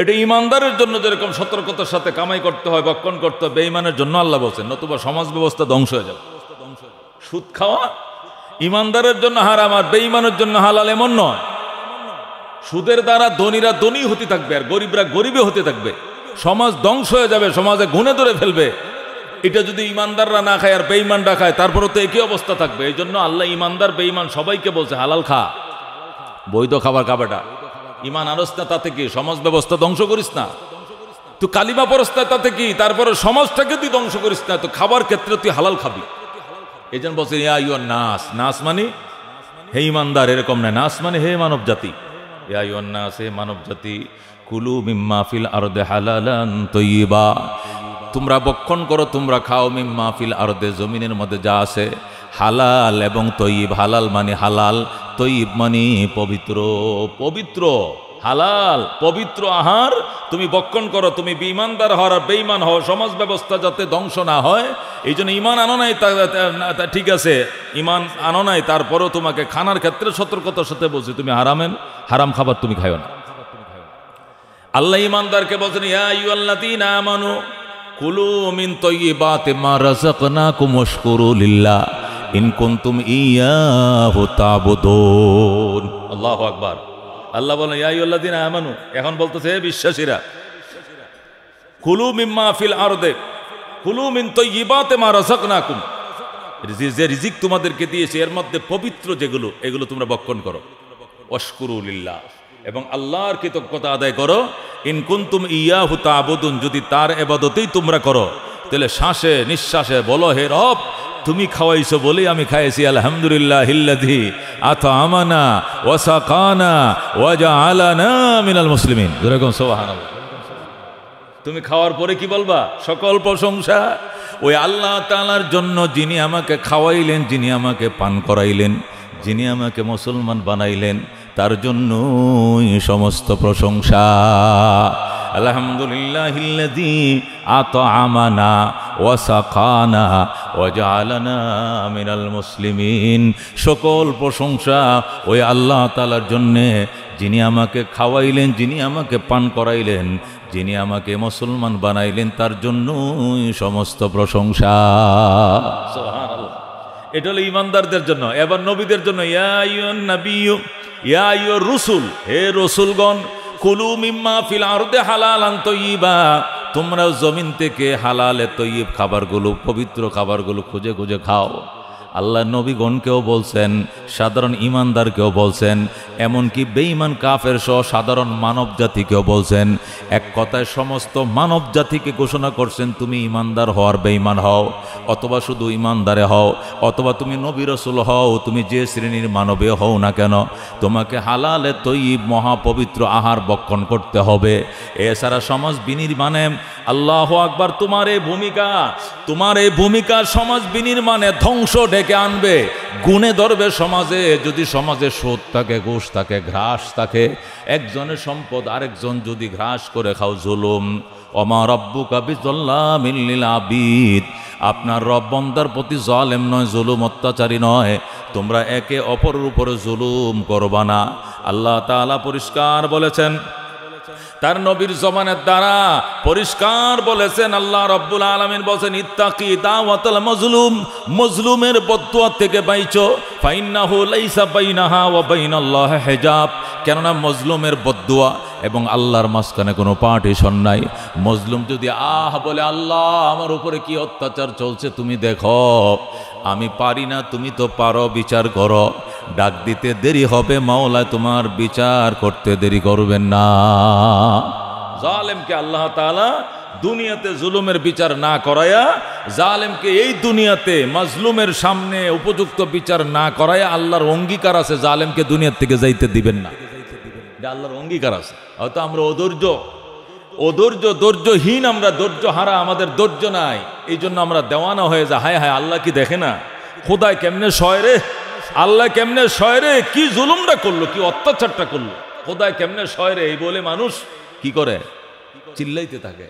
এটা ইমানদারের জন্য যেরকম সতর্কতার সাথে কামাই করতে হয়, বক্ষণ করতে হয়, বেঈমানের জন্য আল্লাহ বলছেন, নতুবা সমাজ ব্যবস্থা ধ্বংস হয়ে যাবে। সুদ খাওয়া ইমানদারের জন্য হারাম আর বেঈমানের জন্য হালাল এমন নয়। সুদের দ্বারা ধনীরা ধনী হতে থাকবে আর গরিবরা গরিবে হতে থাকবে, সমাজ ধ্বংস হয়ে যাবে, সমাজে গুণে ধরে ফেলবে। এটা যদি ইমানদাররা না খায় আর বেঈমানরা খায়, তারপরে তো একই অবস্থা থাকবে। এই জন্য আল্লাহ ইমানদার বেঈমান সবাইকে বলছে হালাল খা, বৈধ খাবার খাবাটা। ইমান আনস না তাতে কি? সমাজ ব্যবস্থা ধ্বংস করিস না। তুই কালিমা পড়স না তাতে কি? তারপরে সমাজটাকে তুই ধ্বংস করিস না। তো খাবার ক্ষেত্রে তুই হালাল খাবি। এই জন্য বলছে ইয়া আইয়ুহান নাস, নাস মানে হে ইমানদার, এরকম না, নাস মানে হে মানব জাতি। ইয়া আইয়ুহান নাস, হে মানব জাতি, কুলু মিম্মা ফিল আরদি হালালান তাইয়্যিবা, তোমরা বক্ষণ করো, তোমরা খাও, মিম্মা ফিল আরদে, জমিনের মধ্যে যা আছে, হালাল এবং তৈয়ব। হালাল মানে হালাল, তৈয়ব মানে পবিত্র। পবিত্র হালাল পবিত্র আহার তুমি বক্ষণ করো। তুমি বেঈমানদার হও আর বেঈমান হও, সমাজ ব্যবস্থা যাতে ধ্বংস না হয়। এই জন্য ইমান আনো নাই, ঠিক আছে, ইমান আনো নাই, তারপরেও তোমাকে খানার ক্ষেত্রে সতর্কতার সাথে বলছি, তুমি হারাম খাবার তুমি খাইও না। আল্লাহ ইমানদারকে বলছেন, ইয়া আইয়ুহাল্লাযীনা আমানু কুলু মিন তাইয়্যিবাতি মা রাযাকনাকুম ওয়াশকুরু লিল্লাহ ইন কুনতুম ইয়্যাহু তা'বুদুন। আল্লাহু আকবার। আল্লাহ বলেন, ইয়া আইয়ুহাল্লাযীনা আমানু, এখন বলতেছে হে বিশ্বাসীরা, কুলু মিম্মা ফিল আরদি, কুলু মিন তাইয়্যিবাতি মা রাযাকনাকুম, যে রিজিক তোমাদেরকে দিয়েছে এর মধ্যে পবিত্র যেগুলো, এগুলো তোমরা বক্ষণ করো। ওয়াশকুরু লিল্লাহ, এবং আল্লাহর কৃতজ্ঞতা আদায় করো। ইন কুনতুম ইয়্যাহু তা'বুদুন, যদি তার ইবাদতেই তোমরা করো। তাহলে শ্বাসে নিঃশ্বাসে বলো, হে রব তুমি খাওয়াইছো বলেই আমি খাইছি, আলহামদুলিল্লাহিল্লাযী আত'আমানা ওয়া সাকানা ওয়া জাআলানা মিনাল মুসলিমিন। যেরকম সুবহানাল্লাহ। তুমি খাওয়ার পরে কি বলবা? সকল প্রশংসা ওই আল্লাহ তাআলার জন্য, যিনি আমাকে খাওয়াইলেন, যিনি আমাকে পান করাইলেন, যিনি আমাকে মুসলমান বানাইলেন, তার জন্যই সমস্ত প্রশংসা। আলহামদুলিল্লাহিল্লাযী আত'আমানা ওয়া সাকানা ওয়া জাআলানা মিনাল মুসলিমিন। সকল প্রশংসা ওই আল্লাহ তাআলার জন্যে, যিনি আমাকে খাওয়াইলেন, যিনি আমাকে পান করাইলেন, যিনি আমাকে মুসলমান বানাইলেন, তার জন্যই সমস্ত প্রশংসা। সুবহানাল্লাহ। এটা হলো ইমানদারদের জন্য। এবার নবীদের জন্য, ইয়া আইয়ুহান নাবিয়্যু ইয়া আইয়ুর রাসূল, হে রাসূলগণ, কুলু মিম্মা ফিল আরদি হালালান তাইয়্যিবা, তোমরা জমিন থেকে হালালে তৈয়ব খাবারগুলো, পবিত্র খাবারগুলো খুঁজে খুঁজে খাও। আল্লাহ নবীগণকেও বলছেন, সাধারণ ইমানদারকেও বলছেন, এমনকি বেঈমান কাফের সহ সাধারণ মানব জাতিকেও বলছেন। এক কথায় সমস্ত মানব জাতিকে ঘোষণা করছেন, তুমি ইমানদার হও আর বেঈমান হও, অথবা শুধু ইমানদারে হও, অথবা তুমি নবী রাসূল হও, তুমি যে শ্রেণীর মানবে হও না কেন, তোমাকে হালালে তৈয়ব মহাপবিত্র আহার ভক্ষণ করতে হবে। এছাড়া সমাজ বিনির্মাণে, আল্লাহু আকবার, তোমার এই ভূমিকা সমাজ বিনির্মাণে ধ্বংস ডেকে আনবে, গুণে ধরবে সমাজে। যদি সমাজে সুদ থাকে, ঘুষ থাকে, ঘ্রাস থাকে, একজনের সম্পদ আরেকজন যদি ঘ্রাস করে খাও, জুলুম। ওমা রাব্বুকা বিযাল্লামিল লিল আবিদ, আপনার রব বান্দার প্রতি জালেম নয়, জুলুম অত্যাচারী নয়। তোমরা একে অপরের উপরে জুলুম করবা না। আল্লাহ তাআলা পরিষ্কার বলেছেন, তার নবীর জমানের দ্বারা পরিষ্কার বলেছেন। আল্লাহ রাব্বুল আলামিন বলেন, ইত্তাকি দাওয়াতাল মাজলুম, মজলুমের বদদুয়া থেকে বাইচো, ফাইন্নাহু লাইসা বাইনাহা ওয়া বাইনাল্লাহি হিজাব, কেননা মজলুমের বদদুয়া এবং আল্লাহর মাঝখানে কোনো পার্টিশন নাই। মজলুম যদি বলে, আল্লাহ আমার উপরে কি অত্যাচার চলছে তুমি দেখো, আমি পারি না, তুমি তো পারো, বিচার করো। ডাক দিতে দেরি হবে, মাওলা তোমার বিচার করতে দেরি করবেন না। জালেমকে আল্লাহ তাআলা দুনিয়াতে জুলুমের বিচার না করায়া, জালেমকে এই দুনিয়াতে মাজলুমের সামনে উপযুক্ত বিচার না করায়া, আল্লাহর অঙ্গীকার আছে জালেমকে দুনিয়ার থেকে যাইতে দিবেন না। আল্লাহর অঙ্গীকার আছে। হয়তো আমরা ধৈর্যহীন, আমরা ধৈর্য হারা, আমাদের ধৈর্য নাই, এই জন্য আমরা দেওয়ানা হয়ে যায়। হায় হায়, আল্লাহ কি দেখে না? খোদায় কেমনে সয় রে, আল্লাহ কেমনে সয় রে, কি জুলুমটা করলো, কি অত্যাচারটা করলো, খোদায় কেমনে সয় রে, এই বলে মানুষ কি করে? চিল্লাইতে থাকে।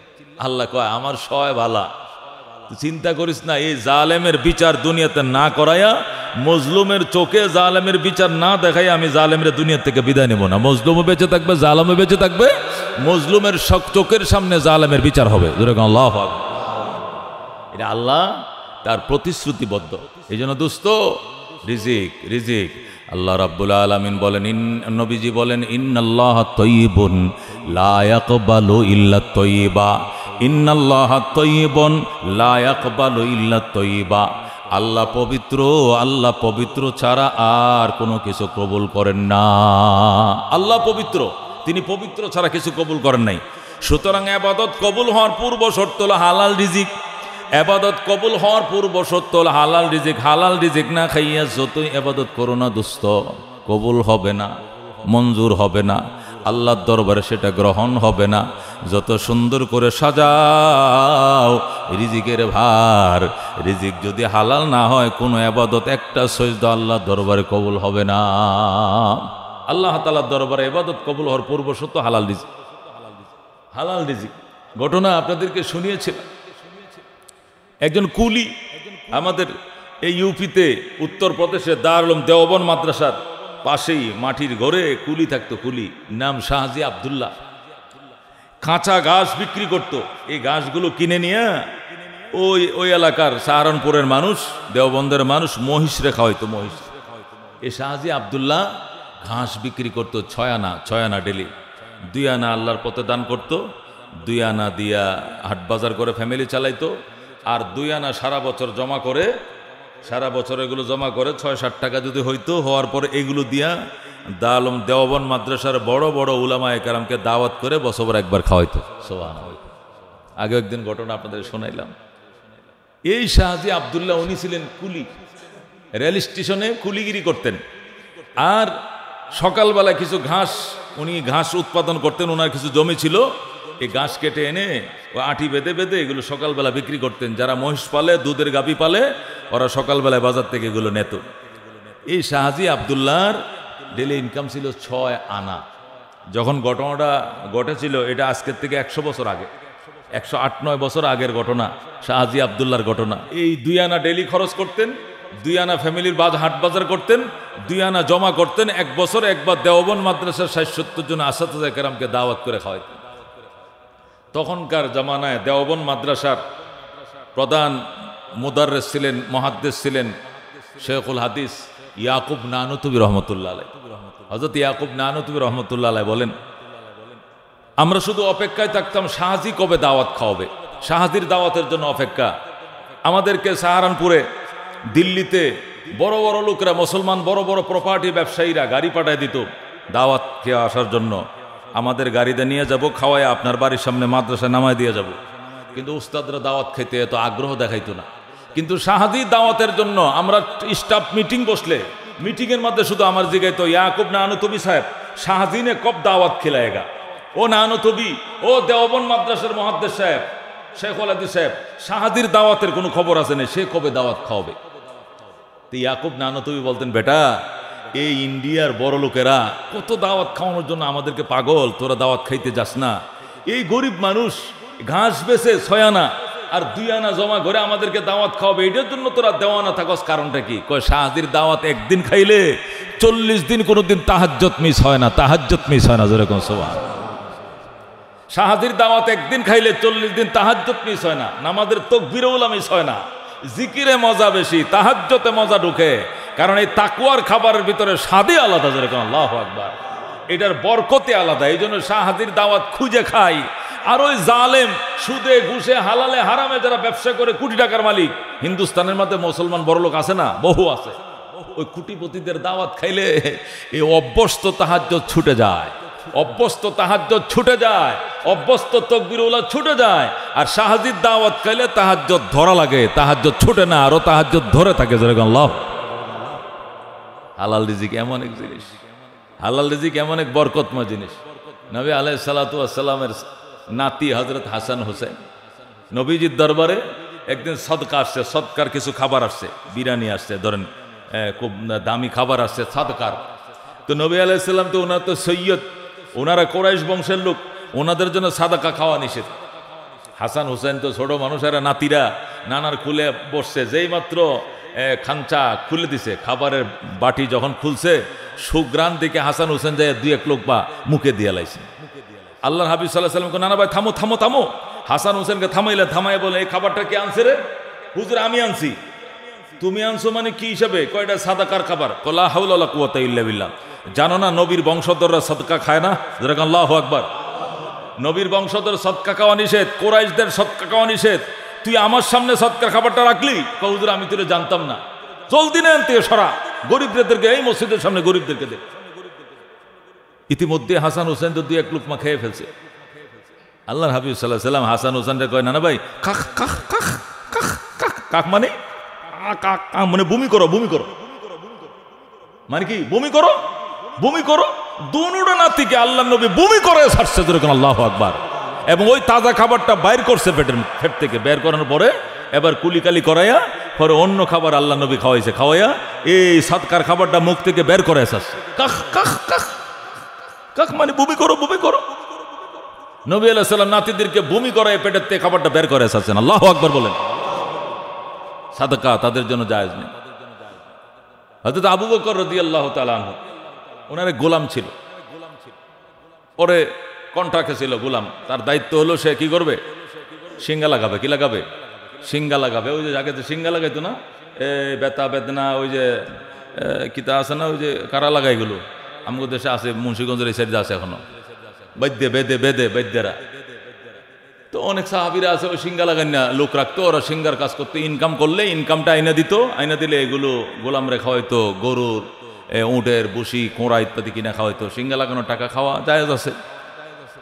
আল্লাহ কয়, আমার সয় ভালা, চিন্তা করিস না। এই জালেমের বিচার দুনিয়াতে না করায়া, মজলুমের চোখে জালেমের বিচার না দেখাই, আমি জালেমের দুনিয়া থেকে বিদায় নেব না। মজলুমও বেঁচে থাকবে, জালেমও বেঁচে থাকবে, মজলুমের চোখের সামনে জালেমের বিচার হবে। আল্লাহু আকবার। এটা আল্লাহ তার প্রতিশ্রুতিবদ্ধ। এই জন্য দোস্ত, রিজিক আল্লাহ রাব্বুল আলামিন বলেন, নবীজি বলেন, ইন্নাল্লাহা তাইয়্যিবুন লা ইয়াকবালু ইল্লা তাইয়্যিবা, ইন্নাল্লাহা তাইয়্যিবুন লা ইয়াকবালু ইল্লা তাইয়্যিবা। আল্লাহ পবিত্র, আল্লাহ পবিত্র ছাড়া আর কোনো কিছু কবুল করেন না। আল্লাহ পবিত্র, তিনি পবিত্র ছাড়া কিছু কবুল করেন নাই। সুতরাং ইবাদত কবুল হওয়ার পূর্ব শর্ত হলো হালাল রিজিক। ইবাদত কবুল হওয়ার পূর্ব শর্ত হলো হালাল রিজিক। হালাল রিজিক না খাইয়া যতই ইবাদত করো না দোস্ত, কবুল হবে না, মঞ্জুর হবে না, আল্লাহর দরবারে সেটা গ্রহণ হবে না। যত সুন্দর করে সাজাও রিজিকের ভার, রিজিক যদি হালাল না হয়, কোনো ইবাদত একটা সজদা আল্লাহর দরবারে কবুল হবে না। আল্লাহ তাআলার দরবারে ইবাদত কবুল হওয়ার পূর্ব শর্ত হালাল রিজিক। হালাল রিজিক ঘটনা আপনাদেরকে শুনিয়েছিলাম। একজন কুলি, আমাদের এই ইউপিতে উত্তরপ্রদেশে দারুল উলুম দেওবন্দ মাদ্রাসার পাশেই মাটির ঘরে কুলি থাকতো। কুলি নাম শাহজি আব্দুল্লাহ। কাঁচা ঘাস বিক্রি করত। এই ঘাসগুলো কিনে নিয়ে ওই এলাকার সাহারানপুরের মানুষ, দেওবন্দের মানুষ মহিষ রেখা হইতো। মহিষ, এই শাহজি আব্দুল্লাহ ঘাস বিক্রি করত 6 আনা ডেলি। 2 আনা আল্লাহর পথে দান করত, 2 আনা দিয়া হাট বাজার করে ফ্যামিলি চালাইতো, আর 2 আনা সারা বছর জমা করে, সারা বছর এগুলো জমা করে 6-7 টাকা যদি হইতো, হওয়ার পরে এগুলো দিয়া দারুল উলুম দেওবন্দ মাদ্রাসার বড় বড় উলামায়ে কেরামকে দাওয়াত করে বছর একবার খাওয়াইতো। সুবহানাল্লাহ। আগে একদিন ঘটনা আপনাদের শোনাইলাম। এই শাহজি আবদুল্লাহ উনি ছিলেন কুলি, রেল স্টেশনে কুলিগিরি করতেন। আর সকালবেলায় কিছু ঘাস, উনি ঘাস উৎপাদন করতেন, ওনার কিছু জমি ছিল, এই ঘাস কেটে এনে ও আটি বেঁধে বেঁধে এগুলো সকালবেলা বিক্রি করতেন। যারা মহিষ পালে, দুধের গাভী পালে, ওরা সকালবেলায় বাজার থেকে এগুলো নেত। এই শাহজি আবদুল্লাহর ডেলি ইনকাম ছিল 6 আনা। যখন ঘটনাটা ঘটেছিল, এটা আজকের থেকে 100 বছর আগে, 108-9 বছর আগের ঘটনা, শাহজি আবদুল্লাহর ঘটনা। এই 2 আনা ডেলি খরচ করতেন, 2 আনা ফ্যামিলির হাট বাজার করতেন, 2 আনা জমা করতেন। 1 বছর একবার দেওবন্দ মাদ্রাসার 60-70 জন আসাতিজা কেরামকে দাওয়াত করে খাওয়াইতেন। তখনকার জামানায় দেওবন্দ মাদ্রাসার প্রধান মুদাররিস ছিলেন, মুহাদ্দিস ছিলেন শেখুল হাদিস ইয়াকুব নানুতুবি রহমতুল্লাহ আলাইহি। হযরত ইয়াকুব নানুতুবি রহমতুল্লাহ আলাইহি বলেন, আমরা শুধু অপেক্ষায় থাকতাম শাহজি কবে দাওয়াত খাওয়াবে, শাহজির দাওয়াতের জন্য অপেক্ষা। আমাদেরকে সাহারানপুরে, দিল্লিতে বড় বড় লোকরা, মুসলমান বড় বড় প্রপার্টি ব্যবসায়ীরা গাড়ি পাঠায় দিত দাওয়াত খেয়ে আসার জন্য। আমাদের গাড়িতে নিয়ে যাব, খাওয়ায় আপনার বাড়ির সামনে মাদ্রাসায় নামায় দিয়ে যাব। কিন্তু উস্তাদরা দাওয়াত খাইতে এত আগ্রহ দেখাইতো না। কিন্তু শাহজি দাওয়াতের জন্য আমরা স্টাফ মিটিং বসলে, মিটিংয়ের মধ্যে শুধু আমার জিগাইতো, ইয়াকুব নানুতুবি সাহেব শাহজি নে কব দাওয়াত খিলায়েগা। ও নানুতুবি, ও দেওবন্দ মাদ্রাসার মুহাদ্দিস সাহেব, শেখুল হাদিস সাহেব, শাহজির দাওয়াতের কোনো খবর আছে না, সে কবে দাওয়াত খাওয়াবে? তো ইয়াকুব নানুতুবি বলতেন, বেটা এই ইন্ডিয়ার বড় লোকেরা কত দাওয়াত খাওয়ানোর জন্য আমাদেরকে পাগল, তোরা দাওয়াত খাইতে যাস না। এই গরিব মানুষ ঘাস বেচে 6 আনা আর 2 আনা জমা করে আমাদেরকে দাওয়াত খাওয়াবে, এটার জন্য তোরা দেওয়ানা থাকস, কারণটা কি? কয় শাহজির দাওয়াত একদিন খাইলে 40 দিন কোনোদিন তাহাজ্জুদ মিস হয় না, তাহাজ্জুদ মিস হয় না। যেরকম সুবহান, শাহজির দাওয়াত একদিন খাইলে 40 দিন তাহাজ্জুদ মিস হয় না, নামাজের তাকবীরউল মিস হয় না, জিকিরে মজা বেশি, তাহাজ্জুদে মজা ঢুকে। কারণ এই তাকওয়ার খাবারের ভিতরে স্বাদই আলাদা। যেরকম আল্লাহু আকবার, এটার বরকতে আলাদা। এই জন্য শাহজির দাওয়াত খুঁজে খাই। আর ওই জালেম সুদে ঘুষে হালালে হারামে যারা ব্যবসা করে কোটি টাকার মালিক, হিন্দুস্তানের মধ্যে মুসলমান বড় লোক আছে না, বহু আছে, ওই কোটিপতিদের দাওয়াত খাইলে এই অভ্যস্ত তাহাজ্জুদ ছুটে যায়, অভ্যস্ত তাহাজ্জুদ ছুটে যায়, অভ্যস্ত তাকবীরউল্লাহ ছুটে যায়। আর শাহজির দাওয়াত খাইলে তাহাজ্জুদ ধরা লাগে, তাহাজ্জুদ ছুটে না, আরো তাহাজ্জুদ ধরে থাকে। যেরকম আল্লাহ। হালাল রিজিক এমন এক জিনিস, হালাল রিজিক এমন এক বরকতময় জিনিস। নবী আলাইহিস সালাতু ওয়াস সালামের নাতি হযরত হাসান হোসেন, নবীজির দরবারে একদিন সদকা আসছে, সদকার কিছু খাবার আসছে, বিরিয়ানি আসছে, ধরেন খুব দামি খাবার আসছে সদকার। তো নবী আলাইহিস সালাম তো ওনার তো সৈয়দ, ওনারা কোরাইশ বংশের লোক, ওনাদের জন্য সাদাকা খাওয়া নিষেধ। হাসান হোসেন তো ছোট মানুষেরা, নাতিরা নানার খুলে বসছে, যেই মাত্র খাঞ্চা খুলে দিছে, খাবারের বাটি যখন খুলছে, সুগ্রান দিকে হাসান হোসেন যায় 2-1 লোকমা মুখে দিয়ে লাইছে। আল্লাহর হাবিব সাল্লাল্লাহু আলাইহি ওয়াসাল্লাম, নানা ভাই থামো থামো থামো। হাসান হোসেনকে থামাই বলে, এই খাবারটা কে আনছে রে? হুজুর আমি আনছি। তুমি আনছো মানে কি হিসাবে? কয়টা সাদাকার খাবার। লা হাওলা ওয়ালা কুওয়াতা ইল্লা বিল্লাহ। জানো না নবীর বংশধররা সদকা খায় না? যেরকম আল্লাহু আকবার। নবীর বংশধর সদকা খাওয়া নিষেধ, কোরাইশদের সদকা খাওয়া নিষেধ। তুই আমার সামনে সদকার খাবারটা রাখলি? হুজুর আমি তোরে জানতাম না। জলদি না আনতে সরা, গরিবদেরকে, এই মসজিদের সামনে গরিবদেরকে দে। ইতিমধ্যে হাসান হোসেন তো 2-1 লোকমা খেয়ে ফেলছে। আল্লাহর হাবিব সাল্লাল্লাহু আলাইহি ওয়াসাল্লাম হাসান হোসেনকে কয়, না ভাই কাক কাক কাক কাক কাক কাক মানে কাক মানে বমি করো, বমি করো মানে কি? বমি করো, বমি করো। দুনুটা নাতিকে আল্লাহর নবী বমি করে ছাড়ছে। যেরকম আল্লাহু আকবার। এবং ওই তাজা খাবারটা বাইর করছে পেট থেকে, বের করানোর পরে এবার কুলিকালি করাইয়া পরে অন্য খাবার আল্লাহ নবী খাওয়াইছে, খাওয়াইয়া এই সাদকার খাবারটা মুখ থেকে বের করে আসছে। কাক কাক কাক কাক মানে বমি করো, বমি করো। নবী আলাইহিস সালাম নাতিদেরকে বমি করায় পেটের থেকে খাবারটা বের করে আসছেন। আল্লাহু আকবার বলেন। সাদকা তাদের জন্য জায়েজ নেই। হযরত আবু বকর রাদিয়াল্লাহু তাআলা আনহু, ওনার গোলাম ছিল, পরে কন্ট্রাক্টে ছিল গোলাম। তার দায়িত্ব হলো সে কি করবে? সিঙ্গা লাগাবে। কি লাগাবে? সিঙ্গা লাগাবে। ওই যে আগে যে সিঙ্গা লাগাইতো না, বেতা বেদনা, ওই যে কিতা আছে না, ওই যে কারা লাগাইগুলো আমাদের দেশে আছে, মুন্সিগঞ্জের এই সাইডে আছে এখনো, বৈদ্যে বেদে বেদে বৈদ্যেরা। তো অনেক সাহাবীরা আছে ওই সিঙ্গা লাগাই না, লোক রাখতো, ওরা সিঙ্গার কাজ করতো। ইনকাম করলে ইনকামটা আইনা দিত, আইনা দিলে এগুলো গোলাম রেখা হয়তো, গরুর উটের বুসি কোঁড়া ইত্যাদি কিনা খাওয়াইতো। সিঙ্গা লাগানোর টাকা খাওয়া জায়েজ আছে,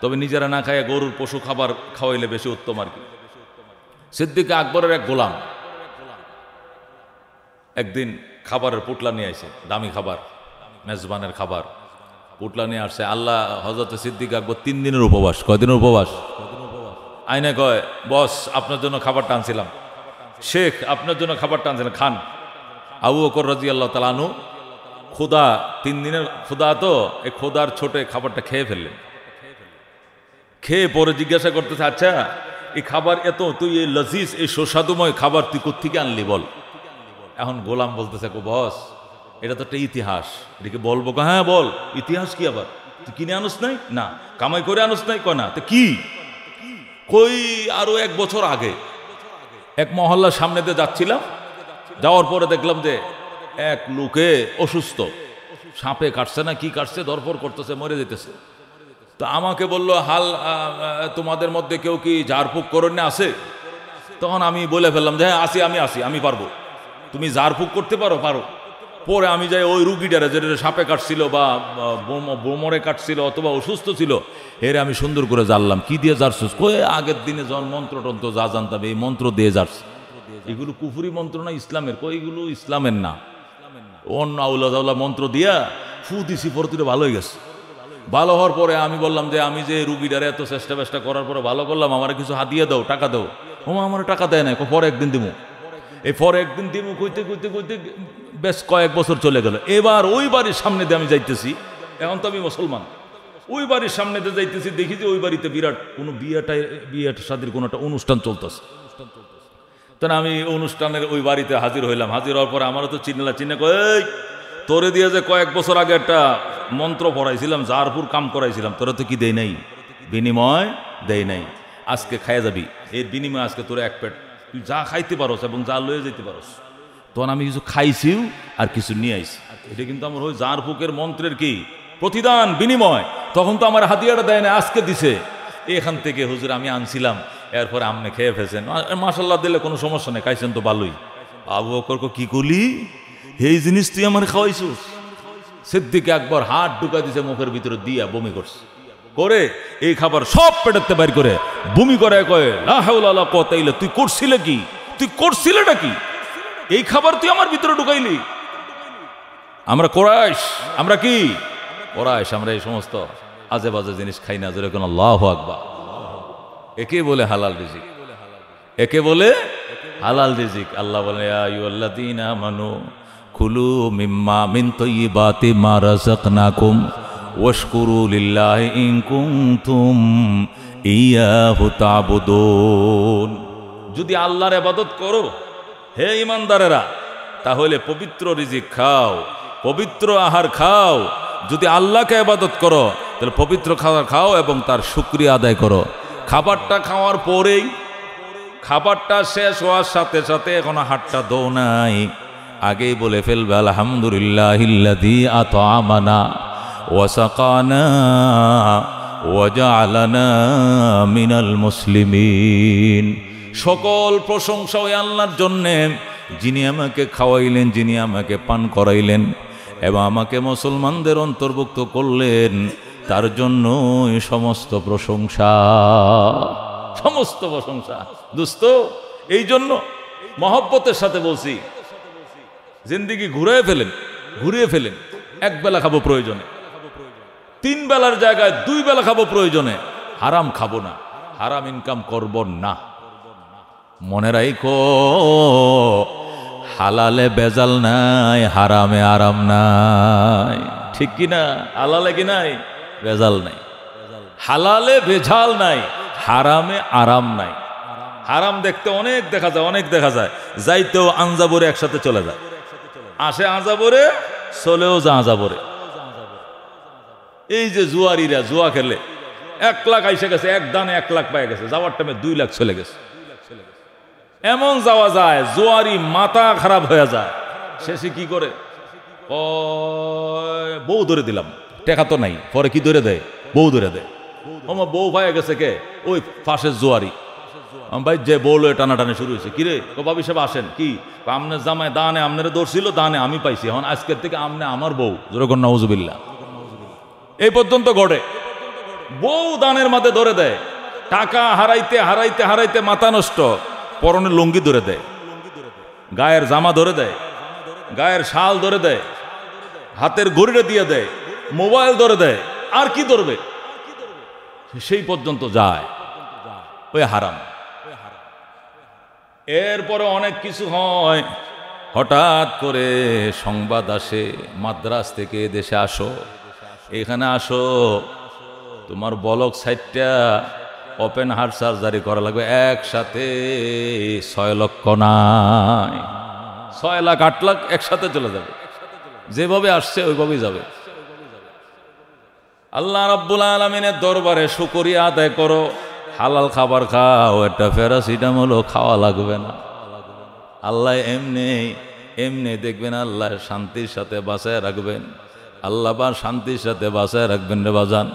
তবে নিজেরা না খাইয়া গরুর পশু খাবার খাওয়াইলে বেশি উত্তম আর কি। সিদ্দিক আকবরের এক গোলাম, একদিন খাবারের পুটলা নিয়ে আসে, দামি খাবার, মেজবানের খাবার, পুটলা নিয়ে আসছে। আল্লাহ হযরত সিদ্দিক আকবর 3 দিনের উপবাস। কয়দিনের উপবাস? আইনে কয়, বস আপনার জন্য খাবারটা আনছিলাম, শেখ আপনার জন্য খাবারটা আনছিলাম, খান। আবু বকর রাদিয়াল্লাহু তাআলা আনহু ক্ষুধা, 3 দিনের ক্ষুধা, তো এই ক্ষুধার ছোটে খাবারটা খেয়ে ফেললেন। খেয়ে পরে জিজ্ঞাসা করতেছে, আচ্ছা এই খাবার এত, তুই এই লজিজ, এই সুস্বাদুময় খাবার তুই কোত্থেকে আনলি বল। এখন গোলাম বলতেছে, বস এটা তো একটা ইতিহাস, এটাকে বলবো? হ্যাঁ বল। ইতিহাস কি আবার? তুই কিনে আনুস নাই? না। কামাই করে আনুস নাই? কয় না। তো কি? কই আরো 1 বছর আগে এক মহল্লার সামনে দিয়ে যাচ্ছিলাম, যাওয়ার পরে দেখলাম যে এক লোকে অসুস্থ, সাপে কাটছে না কি কাটছে, দরপর করতেছে, মরে যেতেছে। তো আমাকে বলল, হাল তোমাদের মধ্যে কেউ কি ঝাড়ফুঁক করণে আছে? তখন আমি বলে ফেললাম যে হ্যাঁ আসি, আমি পারবো। তুমি ঝাড়ফুঁক করতে পারো? পারো। পরে আমি যাই ওই রুগীটারে, যেটা সাপে কাটছিল বা বোমরে কাটছিল অথবা অসুস্থ ছিল, এর আমি সুন্দর করে জানলাম। কি দিয়ে জারছিস? কয়ে আগের দিনে যখন মন্ত্র টন্ত্র যা জানতাম এই মন্ত্র দিয়ে জারছি। এগুলো কুফরি মন্ত্র না ইসলামের? কই এগুলো ইসলামের না, অন্য আউলা মন্ত্র দিয়া ফু দিছি, পরে তুই ভালো হয়ে গেছে। ভালো হওয়ার পরে আমি বললাম যে আমি যে রুগীটারে এত চেষ্টা করার পরে ভালো করলাম, আমার কিছু হাতিয়ে দাও, টাকা দাও। ওমা আমার টাকা দেয় না, পরে একদিন দিমু। এই পরে একদিন দিমু কইতে বেশ কয়েক বছর চলে গেল। এবার ওই বাড়ির সামনে দিয়ে আমি যাইতেছি, এখন তো আমি মুসলমান, ওই বাড়ির সামনে দিয়ে যাইতেছি, দেখি যে ওই বাড়িতে বিরাট কোনো বিয়েটা শাদীর কোনো একটা অনুষ্ঠান চলতেছে। তখন আমি অনুষ্ঠানের ওই বাড়িতে হাজির হইলাম। হাজির হওয়ার পরে আমারও তো চিনে কই, তোরে দিয়ে যে কয়েক বছর আগে একটা মন্ত্র পড়াইছিলাম, জারপুর কাম করাইছিলাম, তোরা তো কি দেই নাই, বিনিময় দেই নাই, আজকে খাইয়া যাবি, এর বিনিময় আজকে তোরা এক পেট তুই যা খাইতে পারস এবং যা লয়ে যেতে পারস। তখন আমি কিছু খাইছিও আর কিছু নিয়ে আইছি। এটা কিন্তু আমার ওই জারফুকের মন্ত্রের কি প্রতিদান, বিনিময়। তখন তো আমার হাতিয়াটা দেয় না, আজকে দিছে। এখান থেকে হুজুর আমি আনছিলাম, এরপরে আপনি খেয়ে ফেলছেন, মাশাল্লাহ, দিলে কোনো সমস্যা নেই, খাইছেন তো ভালোই। আবু বকর কি করলি, এই জিনিস তুই আমার খাওয়াইছিস? সিদ্দিক আকবর হাত ঢুকা দিছে মুখের ভিতরে দিয়া বমি করছে, করে এই খাবার সব পেটাতে বাইর করে বমি করে কয়, লা হাওলা ওয়ালা কুওয়াতা ইল্লা বিল্লাহ, তুই করছিলে কি? তুই করছিলেটা কি? এই খাবার তুই আমার ভিতরে ঢুকাইলি? আমরা কোরাইশ, আমরা কি কোরাইশ, আমরা এই সমস্ত আজে বাজে জিনিস খাই না। যেরকম আল্লাহু আকবার। একে বলে হালাল রিজিক, একে বলে হালাল রিজিক। আল্লাহ বলে, ইয়া আইয়ুহাল্লাযীনা আমানু কুলু মিম্মা মিন তাইয়্যিবাতি মা রাযাকনাকুম ওয়াশকুরু লিল্লাহি ইন কুনতুম ইয়াহু তা'বুদুন। যদি আল্লাহর ইবাদত করো হে ঈমানদারেরা, তাহলে পবিত্র রিজিক খাও, পবিত্র আহার খাও। যদি আল্লাহকে ইবাদত করো তাহলে পবিত্র খাবার খাও এবং তার শুকরিয়া আদায় করো। খাবারটা খাওয়ার পরেই, খাবারটা শেষ হওয়ার সাথে সাথে এখনো হাতটা দৌ নাই, আগেই বলে ফেলবে আলহামদুলিল্লাহিল্লাযী আত'আমানা ওয়া সাকানা ওয়া জাআলানা মিনাল মুসলিমিন। সকল প্রশংসা ওই আল্লাহর জন্যে, যিনি আমাকে খাওয়াইলেন, যিনি আমাকে পান করাইলেন এবং আমাকে মুসলমানদের অন্তর্ভুক্ত করলেন, তার জন্য সমস্ত প্রশংসা, সমস্ত প্রশংসা। দোস্ত, এই জন্য মহব্বতের সাথে বলছি, জিন্দেগি ঘুরিয়ে ফেলেন। এক বেলা খাবো প্রয়োজনে, 3 বেলার জায়গায় 2 বেলা খাবো প্রয়োজনে। হারাম খাবো না, হারাম ইনকাম করব না। মনে রাখো, হালালে বেজাল নাই, হারামে আরাম নাই। ঠিক কিনা? হালালে কি নাই? বেজাল নাই। হালালে বেজাল নাই, হারামে আরাম নাই। হারাম দেখতে অনেক দেখা যায়, যাইতেও আঞ্জাবরে একসাথে চলে যায়, আসে আঞ্জাবরে, চলেও যা আঞ্জাবরে। এই যে জুয়ারিরা জুয়া খেলে 1 লাখ আইসে গেছে, এক দানে 1 লাখ পাই গেছে, যাওয়ার টাইমে 2 লাখ চলে গেছে। এমন যাওয়া যায়, জুয়ারি মাথা খারাপ হয়ে যায়। শেষে কি করে? বউ ধরে দিলাম, টেকা তো নাই, পরে কি ধরে দেয়? বউ ধরে দেয়। আমার বউ পাই গেছে কে? ওই পাশের জুয়ারি। ভাই যে বউ লয়ে টানাটানি শুরু হয়েছে, কিরে বাবি সাহেব আসেন, কি আমনের জামায় দানে আমনের দৌড়ছিল, দানে আমি পাইছি, এখন আজকের থেকে আমনে আমার বউ। যেরকম নাউজুবিল্লাহ। এই পর্যন্ত ঘটে। বউ দানের মাঝে ধরে দেয়, টাকা হারাইতে হারাইতে হারাইতে মাথা নষ্ট, পরনের লুঙ্গি ধরে দেয়, গায়ের জামা ধরে দেয়, গায়ের শাল ধরে দেয়, হাতের ঘড়িটা দিয়ে দেয়, মোবাইল ধরে দেয়, আর কি ধরবে, সেই পর্যন্ত যায়, ওই হারাম। এরপরে অনেক কিছু হয়, হঠাৎ করে সংবাদ আসে মাদ্রাস থেকে দেশে আসো, এখানে আসো, তোমার বলক সাইটটা ওপেন হার্ট সার্জারি করা লাগবে, একসাথে 6 লক্ষ নাই, 6 লাখ 8 লাখ একসাথে চলে যাবে, যেভাবে আসছে ওইভাবেই যাবে। আল্লাহ রাব্বুল আলামিনের দরবারে শুকরিয়া আদায় করো, হালাল খাবার খাও, একটা প্যারাসিটামলও খাওয়া লাগবে না। আল্লাহ এমনি দেখবেন, আল্লাহ শান্তির সাথে বাঁচায় রাখবেন, আল্লাহ বা শান্তির সাথে বাঁচায় রাখবেন রে বাজান।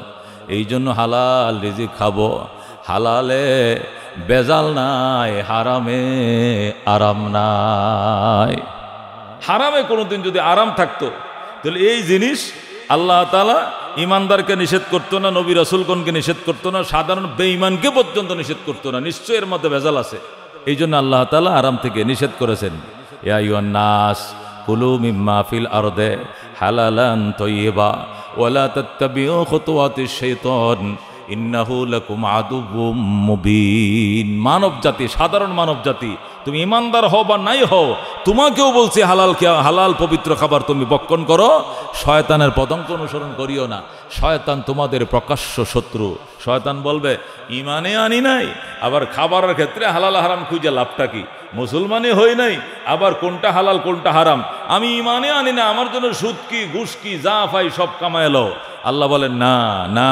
এই জন্য হালাল রিজিক খাবো, হালালে বেজাল নাই, হারামে আরাম নাই। হারামে কোনোদিন যদি আরাম থাকতো তাহলে এই জিনিস আল্লাহ তাআলা ইমানদারকে নিষেধ করতো না, নবী রাসূলগণকে নিষেধ করতো না, সাধারণ বেঈমানকে পর্যন্ত নিষেধ করতো না। নিশ্চয় এর মধ্যে ভেজাল আছে, এই জন্য আল্লাহ তাআলা আরাম থেকে নিষেধ করেছেন। ইয়া আইয়ুহান নাস কুলু মিম্মা ফিল আরদে হালালান তাইয়্যিবা ওয়ালা তাত্তাবিউ খুতুওয়াতিশ শাইতান ইন্নাহু লাকুম আদুউম মুবিন। মানব জাতি, সাধারণ মানব জাতি, তুমি ইমানদার হও বা নাই হও, তোমাকেও বলছি হালাল পবিত্র খাবার তুমি ভক্ষণ করো, শয়তানের পদঙ্ক অনুসরণ করিও না। শয়তান তোমাদের প্রকাশ্য শত্রু। শয়তান বলবে ইমানে আনি নাই, আবার খাবারের ক্ষেত্রে হালাল হারাম খুঁজে লাভটা কি? মুসলমানই হই নাই, আবার কোনটা হালাল কোনটা হারাম আমি ইমানে আনি না, আমার জন্য সুদ কি ঘুষ কি যা পাই সব কামায় এলো। আল্লাহ বলেন না না,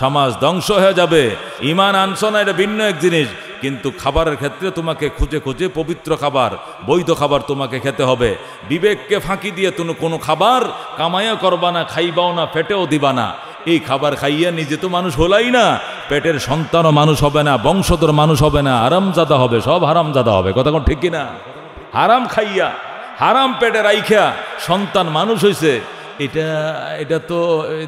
সমাজ ধ্বংস হয়ে যাবে। ইমান আনছো না, এটা ভিন্ন এক জিনিস, কিন্তু খাবারের ক্ষেত্রে তোমাকে খুঁজে খুঁজে পবিত্র খাবার, বৈধ খাবার তোমাকে খেতে হবে। বিবেককে ফাঁকি দিয়ে তুমি কোনো খাবার কামাইয়া করবা না, খাইবাও না, পেটেও দিবা না। এই খাবার খাইয়া নিজে তো মানুষ হলাই না, পেটের সন্তানও মানুষ হবে না, বংশধর মানুষ হবে না, হারামজাদা হবে, সব হারামজাদা হবে। কথা কোন ঠিক কিনা? হারাম খাইয়া হারাম পেটে রাইখা সন্তান মানুষ হয়েছে, এটা তো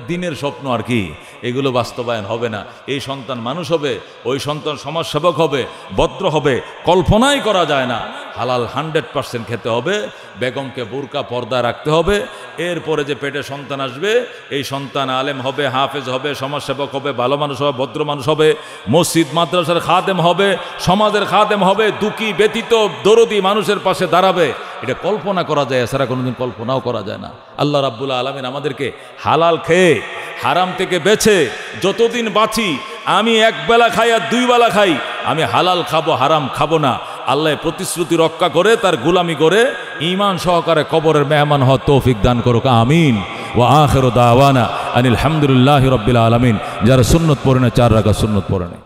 দিনের স্বপ্ন আর কি, এগুলো বাস্তবায়ন হবে না। এই সন্তান মানুষ হবে, ওই সন্তান সমাজসেবক হবে, ভদ্র হবে, কল্পনাই করা যায় না। হালাল 100% খেতে হবে, বেগমকে বোরকা পর্দা রাখতে হবে। এরপরে যে পেটে সন্তান আসবে, এই সন্তান আলেম হবে, হাফেজ হবে, সমাজসেবক হবে, ভালো মানুষ হবে, ভদ্র মানুষ হবে, মসজিদ মাদ্রাসার খাদেম হবে, সমাজের খাদেম হবে, দুঃখী ব্যতীত দরদি মানুষের পাশে দাঁড়াবে। এটা কল্পনা করা যায়, এছাড়া কোনোদিন কল্পনাও করা যায় না। আল্লাহ রাব্বুল আলামিন আমাদেরকে হালাল খেয়ে হারাম থেকে বেছে যতদিন বাঁচি, আমি এক বেলা খাই আর 2 বেলা খাই, আমি হালাল খাবো, হারাম খাবো না। আল্লাহ প্রতিশ্রুতি রক্ষা করে তার গোলামি করে ঈমান সহকারে কবরের মেহমান হওয়ার তৌফিক দান করুক, আমিন। ওয়া আখিরু দাওয়ানা আনিল হামদুলিল্লাহি রাব্বিল আলামিন। যারা সুন্নত পড়ে না 4 রাকাত সুন্নত পড়ে না।